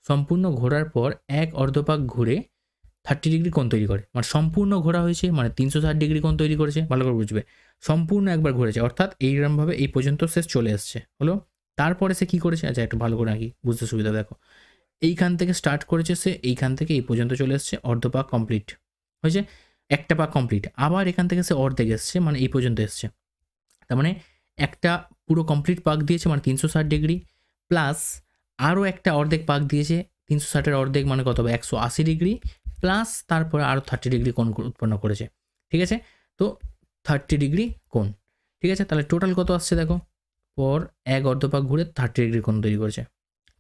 Speaker 1: সম্পূর্ণ ঘোরার পর এক অর্ধপাক ঘুরে 30 ডিগ্রি কোণ তৈরি করে। মানে সম্পূর্ণ ঘোরা হয়েছে মানে 360 ডিগ্রি কোণ তৈরি করেছে, ভালো করে বুঝবে। সম্পূর্ণ একবার ঘুরেছে অর্থাৎ এইরকমভাবে এই পর্যন্ত সে চলে এসছে, হলো। তারপরে সে কী করেছে, আচ্ছা একটু ভালো করে আঁকি বুঝতে সুবিধা, দেখো এইখান থেকে স্টার্ট করেছে সে, এইখান থেকে এই পর্যন্ত চলে এসছে, অর্ধপাক কমপ্লিট হয়েছে, একটা পাক কমপ্লিট। আবার এখান থেকে সে অর্ধেক এসছে মানে এই পর্যন্ত এসছে, তার মানে একটা পুরো কমপ্লিট পাক দিয়েছে মানে 360 ডিগ্রি, প্লাস আরও একটা অর্ধেক পাক দিয়েছে, 360-এর অর্ধেক মানে কত হবে 180 ডিগ্রি, প্লাস তারপরে আরও 30 ডিগ্রি কোণ উৎপন্ন করেছে, ঠিক আছে। তো 30 ডিগ্রি কোণ, ঠিক আছে। তাহলে টোটাল কত আসছে দেখো, পর এক অর্ধপাক ঘুরে 30 ডিগ্রি কোণ তৈরি করেছে,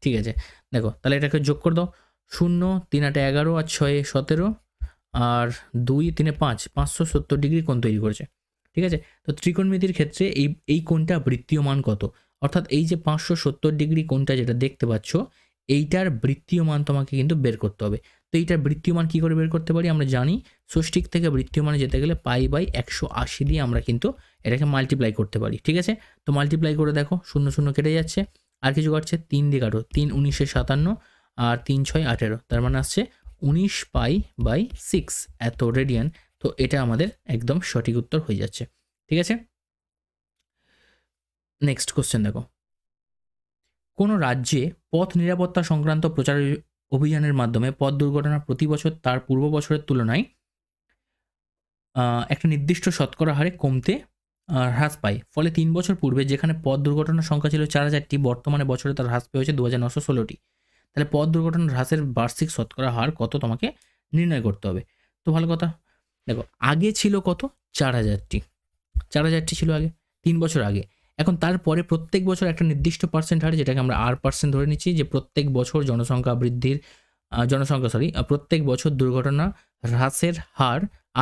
Speaker 1: ঠিক আছে। দেখো তাহলে এটাকে যোগ করে দাও, 0 3 8 11 আর 6 17 আর 2 3 5 570 ডিগ্রি কোণ তৈরি করেছে, ঠিক আছে। তো ত্রিকোণমিতির ক্ষেত্রে এই কোণটা বৃত্তীয় মান কত, অর্থাৎ এই যে 570 ডিগ্রি কোণটা যেটা দেখতে পাচ্ছ এইটার বৃত্তীয় মান তোমাকে কিন্তু বের করতে হবে। তো এইটার বৃত্তীয় মান কী করে বের করতে পারি, আমরা জানি ষষ্ঠিক থেকে বৃত্তীয় মানে যেতে গেলে π/180 দিয়ে আমরা কিন্তু এটাকে মাল্টিপ্লাই করতে পারি, ঠিক আছে। তো মাল্টিপ্লাই করে দেখো, 0 0 কেটে যাচ্ছে, আর কিছু কাটছে, 3 দিয়ে কাটো, 3 19 57 আর 3 6 18, তার মানে আসছে 19 π/6 এত রেডিয়ান। তো এটা আমাদের একদম সঠিক উত্তর হয়ে যাচ্ছে, ঠিক আছে। নেক্সট কোশ্চেন দেখো, কোনো রাজ্যে পথ নিরাপত্তা সংক্রান্ত প্রচার অভিযানের মাধ্যমে পথ দুর্ঘটনা প্রতি বছর তার পূর্ব বছরের তুলনায় একটা নির্দিষ্ট শতকরা হারে কমতে হ্রাস পায়। ফলে 3 বছর পূর্বে যেখানে পথ দুর্ঘটনার সংখ্যা ছিল 4000টি, বর্তমানে বছরে তার হ্রাস পেয়েছে 2916টি। তাহলে পথ দুর্ঘটনার হ্রাসের বার্ষিক শতকরা হার কত তোমাকে নির্ণয় করতে হবে। তো ভালো কথা, দেখো আগে ছিল কত 4000টি ছিল আগে 3 বছর আগে। এখন তারপরে প্রত্যেক বছর একটা নির্দিষ্ট পার্সেন্ট হারে, যেটাকে আমরা R% ধরে নিচ্ছি, যে প্রত্যেক বছর প্রত্যেক বছর দুর্ঘটনা হ্রাসের হার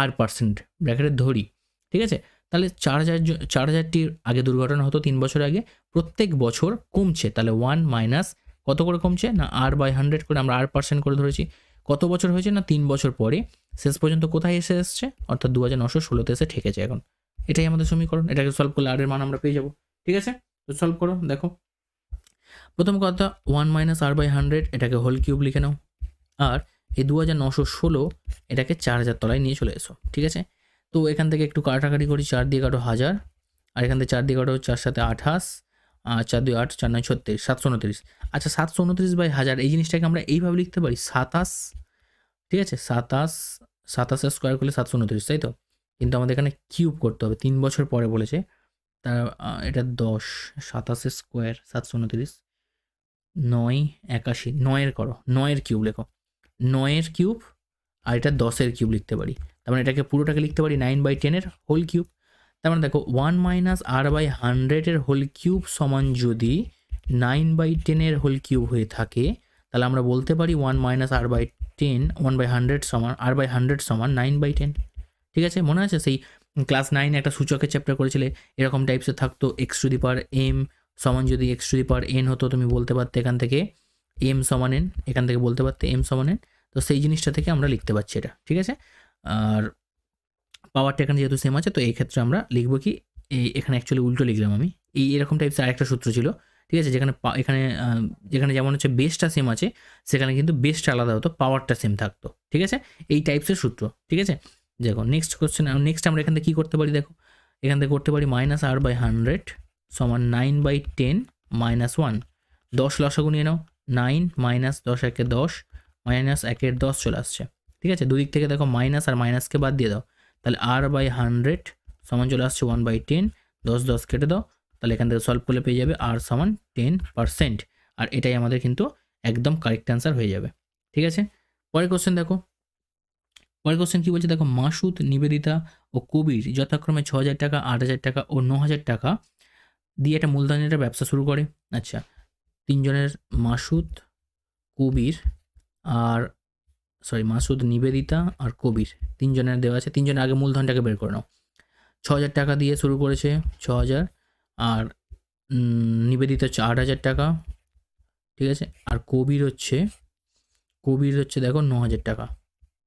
Speaker 1: R% ব্র্যাকেটে ধরি, ঠিক আছে। তাহলে 4000টির আগে দুর্ঘটনা হতো 3 বছর আগে, প্রত্যেক বছর কমছে, তাহলে 1 মাইনাস কত করে কমছে না R/100 করে আমরা R% করে ধরেছি। কত বছর হয়েছে না 3 বছর পরে, শেষ পর্যন্ত কোথায় এসে এসছে, অর্থাৎ 2916তে এসে ঠেকেছে এখন, এটাই আমাদের সমীকরণ, এটাকে সলভ করলে আর এর মান আমরা পেয়ে যাবো। ঠিক আছে, তো সলভ করো। দেখো প্রথম কথা 1 মাইনাস আর বাই 100 এটাকে হোল কিউব লিখে নাও, আর এই 2916 এটাকে 4000 তলায় নিয়ে চলে এসো। ঠিক আছে, তো এখান থেকে একটু কাটাকাটি করি, 4 দিয়ে কাটো 1000, আর এখান থেকে 4 দিয়ে কাটো 4 সাথে 28, আর 4 2 8, 4 9 36, 729। আচ্ছা 729 বাই 1000 এই জিনিসটাকে আমরা এইভাবে লিখতে পারি 27। ঠিক আছে, 27 স্কোয়ার করলে 729, তাই তো? কিন্তু আমাদের এখানে কিউব করতে হবে, 3 বছর পরে বলেছে। তা এটা 10, 27 স্কোয়ার 729, 9 81, 9 করো, 9 কিউব লেখো, 9 কিউব, আর এটা 10 কিউব লিখতে পারি। তার মানে এটাকে পুরোটাকে লিখতে পারি 9/10 হোল কিউব। তার মানে দেখো 1 minus R by 100 whole cube সমান যদি 9/10 হোল কিউব হয়ে থাকে, তাহলে আমরা বলতে পারি 1 মাইনাস আর বাই 10, 1/100 সমান আর বাই 100 সমান 9/10। ঠিক আছে, মনে আছে সেই ক্লাস 9 একটা সূচকের চ্যাপ্টার করেছিলে, এরকম টাইপসের থাকতো, X to the power M সমান যদি X to the power N হতো, তুমি বলতে পারতে এখান থেকে এম সমান এন, এখান থেকে বলতে পারতে এম সমান এন। তো সেই জিনিসটা থেকে আমরা লিখতে পারছি এটা। ঠিক আছে, আর পাওয়ারটা এখানে যেহেতু সেম আছে, তো এই ক্ষেত্রে আমরা লিখবো কি, এই এখানে অ্যাকচুয়ালি উল্টো লিখলাম আমি, এই এরকম টাইপসের আরেকটা সূত্র ছিল। ঠিক আছে, যেখানে যেখানে যেমন হচ্ছে বেসটা সেম আছে, সেখানে কিন্তু বেসটা আলাদা হতো, পাওয়ারটা সেম থাকতো। ঠিক আছে, এই টাইপসের সূত্র। ঠিক আছে, দেখো নেক্সট কোশ্চেন, নেক্সট আমরা এখান থেকে কী করতে পারি, দেখো এখান থেকে করতে পারি মাইনাস আর বাই 100 সমান 9/10 মাইনাস 1, 10 লসাগু নিয়ে নাও, 9 মাইনাস 10 একে 10, মাইনাস 1 10 চলে আসছে। ঠিক আছে, দুদিক থেকে দেখো মাইনাস আর মাইনাসকে বাদ দিয়ে দাও, তাহলে আর বাই 100 সমান চলে আসছে 1/10, 10 10 কেটে দাও, তাহলে এখান থেকে সলভ করলে পেয়ে যাবে আর সমান 10%, আর এটাই আমাদের কিন্তু একদম কারেক্ট অ্যান্সার হয়ে যাবে। ঠিক আছে, পরের কোশ্চেন দেখো, পরের কোশ্চেন কী বলছে দেখো, মাসুদ, নিবেদিতা ও কবির যথাক্রমে 6000 টাকা, 8000 টাকা ও 9000 টাকা দিয়ে একটা মূলধনের একটা ব্যবসা শুরু করে। আচ্ছা, তিনজনের মাসুদ, কবির আর মাসুদ, নিবেদিতা আর কবির, তিনজনের দেওয়া আছে, তিনজনের আগে মূলধনটাকে বের করে নাও। 6000 টাকা দিয়ে শুরু করেছে, 6000, আর নিবেদিতা হচ্ছে 8000 টাকা। ঠিক আছে, আর কবির হচ্ছে দেখো 9000 টাকা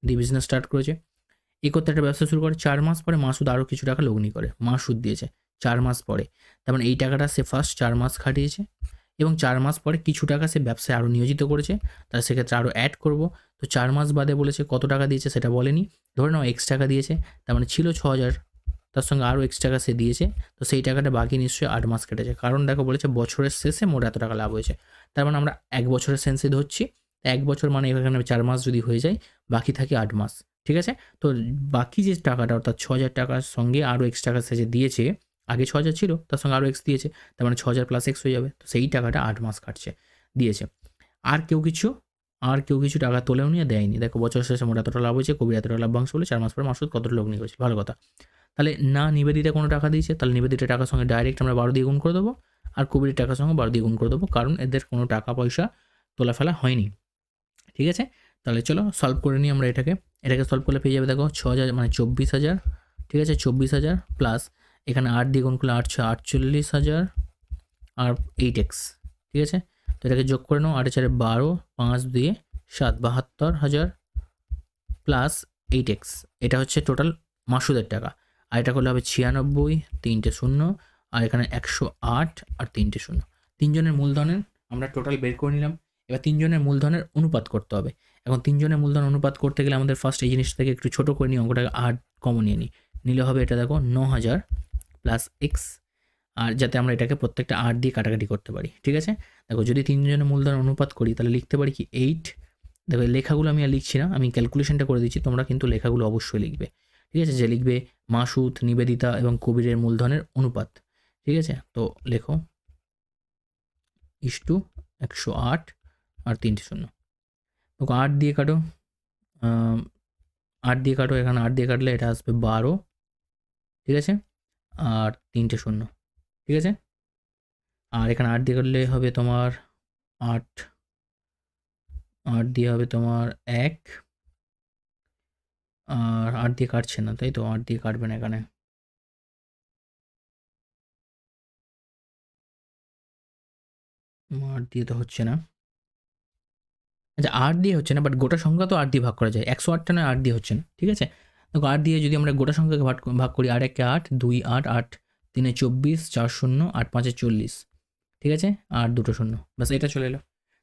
Speaker 1: দিয়ে বিজনেস স্টার্ট করেছে। এই করতে একটা ব্যবসা শুরু করে, 4 মাস পরে মাসুদ আরও কিছু টাকা লগ্নি করে, মাসুদ দিয়েছে 4 মাস পরে, তার মানে এই টাকাটা সে ফার্স্ট 4 মাস খাটিয়েছে, এবং 4 মাস পরে কিছু টাকা সে ব্যবসায় আরও নিয়োজিত করেছে, তার সেক্ষেত্রে আরও অ্যাড করব। তো 4 মাস বাদে বলেছে কত টাকা দিয়েছে সেটা বলেনি, ধরে নাও এক্স টাকা দিয়েছে, তার মানে ছিল 6000, তার সঙ্গে আরও এক্স টাকা সে দিয়েছে, তো সেই টাকাটা বাকি নিশ্চয়ই 8 মাস কেটেছে, কারণ দেখো বলেছে বছরের শেষে মোট এত টাকা লাভ হয়েছে, তার মানে আমরা 1 বছরের সেন্সে ধরছি, 1 বছর মানে এখানে 4 মাস যদি হয়ে যায়, বাকি থাকে 8 মাস। ঠিক আছে, তো বাকি যে টাকাটা অর্থাৎ 6000 টাকার সঙ্গে আরও এক্স টাকা সে যে দিয়েছে, আগে 6000 ছিল, তার সঙ্গে আরও এক্স দিয়েছে, তার মানে 6000 প্লাস এক্স হয়ে যাবে, তো সেই টাকাটা 8 মাস কাটছে দিয়েছে। আর কেউ কিছু টাকা তোলেও নিয়ে দেয়নি, দেখো বছর শেষে মোট এতটা লাভ হয়েছে, কবির এতটা লভ্যাংশ বলে 4 মাস পরে মাসুদ কতটা লগ্নি করেছে, ভালো কথা। তাহলে না নিবেদিতা কোনো টাকা দিয়েছে, তাহলে নিবেদিতা টাকার সঙ্গে ডাইরেক্ট আমরা 12 দিয়ে গুণ করে দেবো, আর কবিরের টাকার সঙ্গে 12 দিয়ে গুণ করে দেবো, কারণ এদের কোনো টাকা পয়সা তোলা ফেলা হয়নি। ঠিক আছে, তাহলে চলো সলভ করে নিই আমরা এটাকে সলভ করলে পেয়ে যাবে দেখো 6000 মানে 24000। ঠিক আছে, 24000 প্লাস এখানে 8 দিয়ে গুণ করলে 8 6 48,000 আর 8x। ঠিক আছে, তো এটাকে যোগ করে নাও, 8 4 12, 5 দিয়ে 7 72,000 প্লাস 8x, এটা হচ্ছে টোটাল মাসুদের টাকা, আর এটা করলে হবে 96, 3টে 0, আর এখানে 108 আর 3টে 0। তিনজনের মূলধনের আমরা টোটাল বের করে নিলাম, এবার তিনজনের মূলধনের অনুপাত করতে হবে। এখন তিনজনের মূলধন অনুপাত করতে গেলে আমাদের ফার্স্ট এই জিনিসটা থেকে একটু ছোটো করে নিই, অঙ্কটাকে 8 কমন নিলে হবে এটা দেখো 9000 প্লাস এক্স, আর যাতে আমরা এটাকে প্রত্যেকটা 8 দিয়ে কাটাকাটি করতে পারি। ঠিক আছে, দেখো যদি তিনজনের মূলধন অনুপাত করি তাহলে লিখতে পারি কি 8, দেখো লেখাগুলো আমি আর লিখছি না, আমি ক্যালকুলেশনটা করে দিচ্ছি, তোমরা কিন্তু লেখাগুলো অবশ্যই লিখবে। ঠিক আছে, যে লিখবে মাসুদ, নিবেদিতা এবং কবিরের মূলধনের অনুপাত। ঠিক আছে, তো লেখো ইস্টু 108 আর 3টে 0, দেখো 8 দিয়ে কাটো, 8 দিয়ে কাটো, এখানে 8 দিয়ে কাটলে এটা আসবে 12। ঠিক আছে, আর 3টে 0। ঠিক আছে, আর এখানে 8 দিয়ে কাটলে হবে তোমার 8 দিয়ে হবে তোমার 1, আর 8 দিয়ে কাটছে না, তাই তো 8 দিয়ে কাটবে না এখানে, আট দিয়ে তো হচ্ছে না। আচ্ছা 8 দিয়ে হচ্ছে না, বাট গোটা সংখ্যা তো 8 দিয়ে ভাগ করা যায়, 108টা নয় 8 দিয়ে হচ্ছে না। ঠিক আছে, দেখো 8 দিয়ে যদি আমরা গোটা সংখ্যাকে ভাগ করি, 8 একে 8, 2 8, 8 3 24, 4 0, 8 5 40, ঠিক আছে, আর 2 0, বাস এটা চলে এলো।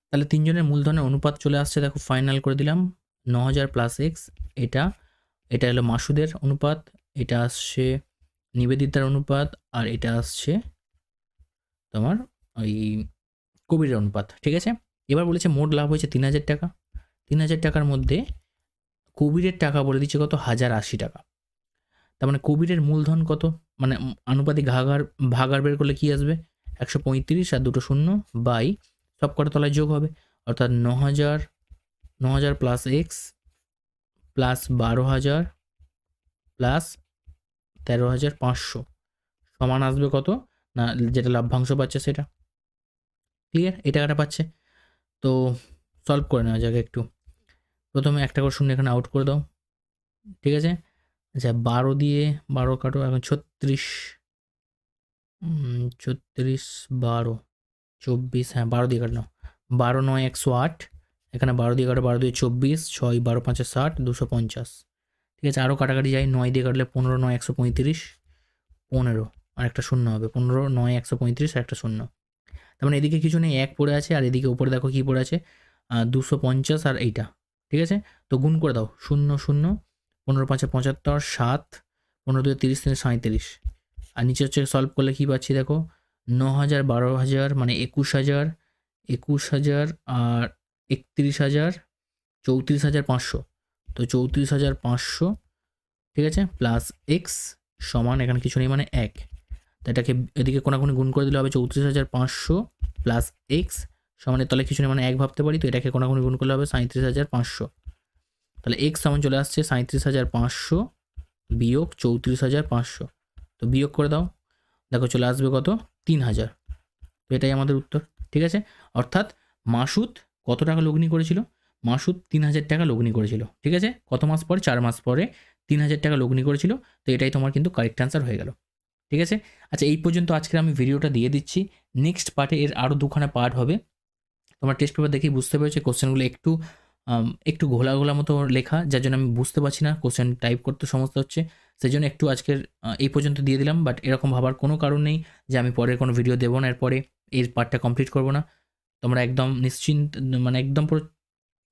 Speaker 1: তাহলে তিনজনের মূলধনের অনুপাত চলে আসছে, দেখো ফাইনাল করে দিলাম 9000 প্লাস এক্স। এটা হলো মাসুদের অনুপাত, এটা আসছে নিবেদিতার অনুপাত, আর এটা আসছে তোমার ওই কবিরের অনুপাত, ঠিক আছে। এবার বলেছে মোট লাভ হয়েছে 3000 টাকা। 3000 টাকার মধ্যে কবিরের টাকা বলে দিচ্ছে কত, 1080 টাকা। তার মানে কবিরের মূলধন কত, মানে আনুপাতিক ভাগার বের করলে কি আসবে, 135 আর 2 0 বাই সব কটা তলায় যোগ হবে, অর্থাৎ 9000 প্লাস এক্স প্লাস 12000 প্লাস 13500 সমান আসবে কত না, যেটা লভ্যাংশ পাচ্ছে সেটা। ক্লিয়ার, এই টাকাটা পাচ্ছে। তো সলভ করে নেওয়া যাক একটু। প্রথমে একটা করে শূন্য এখানে আউট করে দাও, ঠিক আছে। আচ্ছা 12 দিয়ে 12 কাটো, এখন 36, 36 12 24, হ্যাঁ 12 দিয়ে কাটো, 12 9 108, এখানে 12 দিয়ে কাটো, 12 দিয়ে 24, 6 12 5 60, 250, ঠিক আছে। আরও কাটাকাটি যায়, 9 দিয়ে কাটলে 15 9 135, 15 আর একটা শূন্য হবে, 15 9 135 আর একটা শূন্য। তার মানে এদিকে কিছু নেই, 1 পড়ে আছে, আর এদিকে উপরে দেখো কী পড়ে আছে, 250 আর এইটা, ঠিক আছে। তো গুণ করে দাও, 0 0, 15 5 75, 7, 15 2 30 3 37, আর নিচে হচ্ছে সলভ করলে কী পাচ্ছি দেখো, 9000 12000 মানে 21000, 21000 আর 31000, 34500, তো 34500, ঠিক আছে, প্লাস এক্স সমান এখানে কিছু নেই মানে 1, তো এটাকে এদিকে কোনাকুনি গুণ করে দিলে হবে 34500 প্লাস এক্স সমানের তলে কিছু নেই মানে 1 ভাবতে পারি, তো এটাকে কোনাকুনি গুণ করলে হবে 37500। তাহলে এক্স সমান চলে আসছে 37500 বিয়োগ 34500, তো বিয়োগ করে দাও, দেখো চলে আসবে কত, 3000। তো এটাই আমাদের উত্তর, ঠিক আছে। অর্থাৎ মাসুদ কত টাকা লগ্নি করেছিল, মাসুদ 3000 টাকা লগ্নি করেছিল, ঠিক আছে। কত মাস পরে, 4 মাস পরে 3000 টাকা লগ্নি করেছিল। তো এটাই তোমার কিন্তু কারেক্ট অ্যান্সার হয়ে গেল, ঠিক আছে। আচ্ছা এই পর্যন্ত আজকের আমি ভিডিওটা দিয়ে দিচ্ছি, নেক্সট পার্টে এর আরও 2খানা পার্ট হবে। তোমার টেস্ট পেপার দেখেই বুঝতে পেরেছে কোশ্চেনগুলো একটু ঘোলা ঘোলা মতো লেখা, যার জন্য আমি বুঝতে পারছি না, কোশ্চেন টাইপ করতে সমস্যা হচ্ছে, সেই জন্য একটু আজকের এই পর্যন্ত দিয়ে দিলাম। বাট এরকম ভাবার কোনো কারণ নেই যে আমি পরের কোনো ভিডিও দেবো না, এরপরে এই পার্টটা কমপ্লিট করবো না। তোমরা একদম মানে একদম পুরো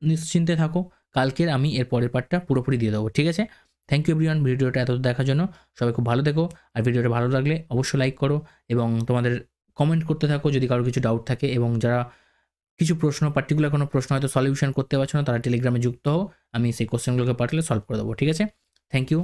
Speaker 1: নিশ্চিন্তে থাকো, কালকের আমি এর পরের পার্টটা পুরোপুরি দিয়ে দেবো, ঠিক আছে। থ্যাংক ইউ এভরিওয়ান ভিডিওটা এত দেখার জন্য, সবাই খুব ভালো থেকো। আর ভিডিওটা ভালো লাগলে অবশ্যই লাইক করো এবং তোমাদের কমেন্ট করতে থাকো যদি কারো কিছু ডাউট থাকে, এবং যারা কিছু প্রশ্ন পার্টিকুলার কোনো প্রশ্ন হয়তো সলিউশন করতে পারছো না, তারা টেলিগ্রামে যুক্ত হও, আমি সেই কোশ্চেনগুলোকে পাঠালে সলভ করে দেবো, ঠিক আছে। Thank you.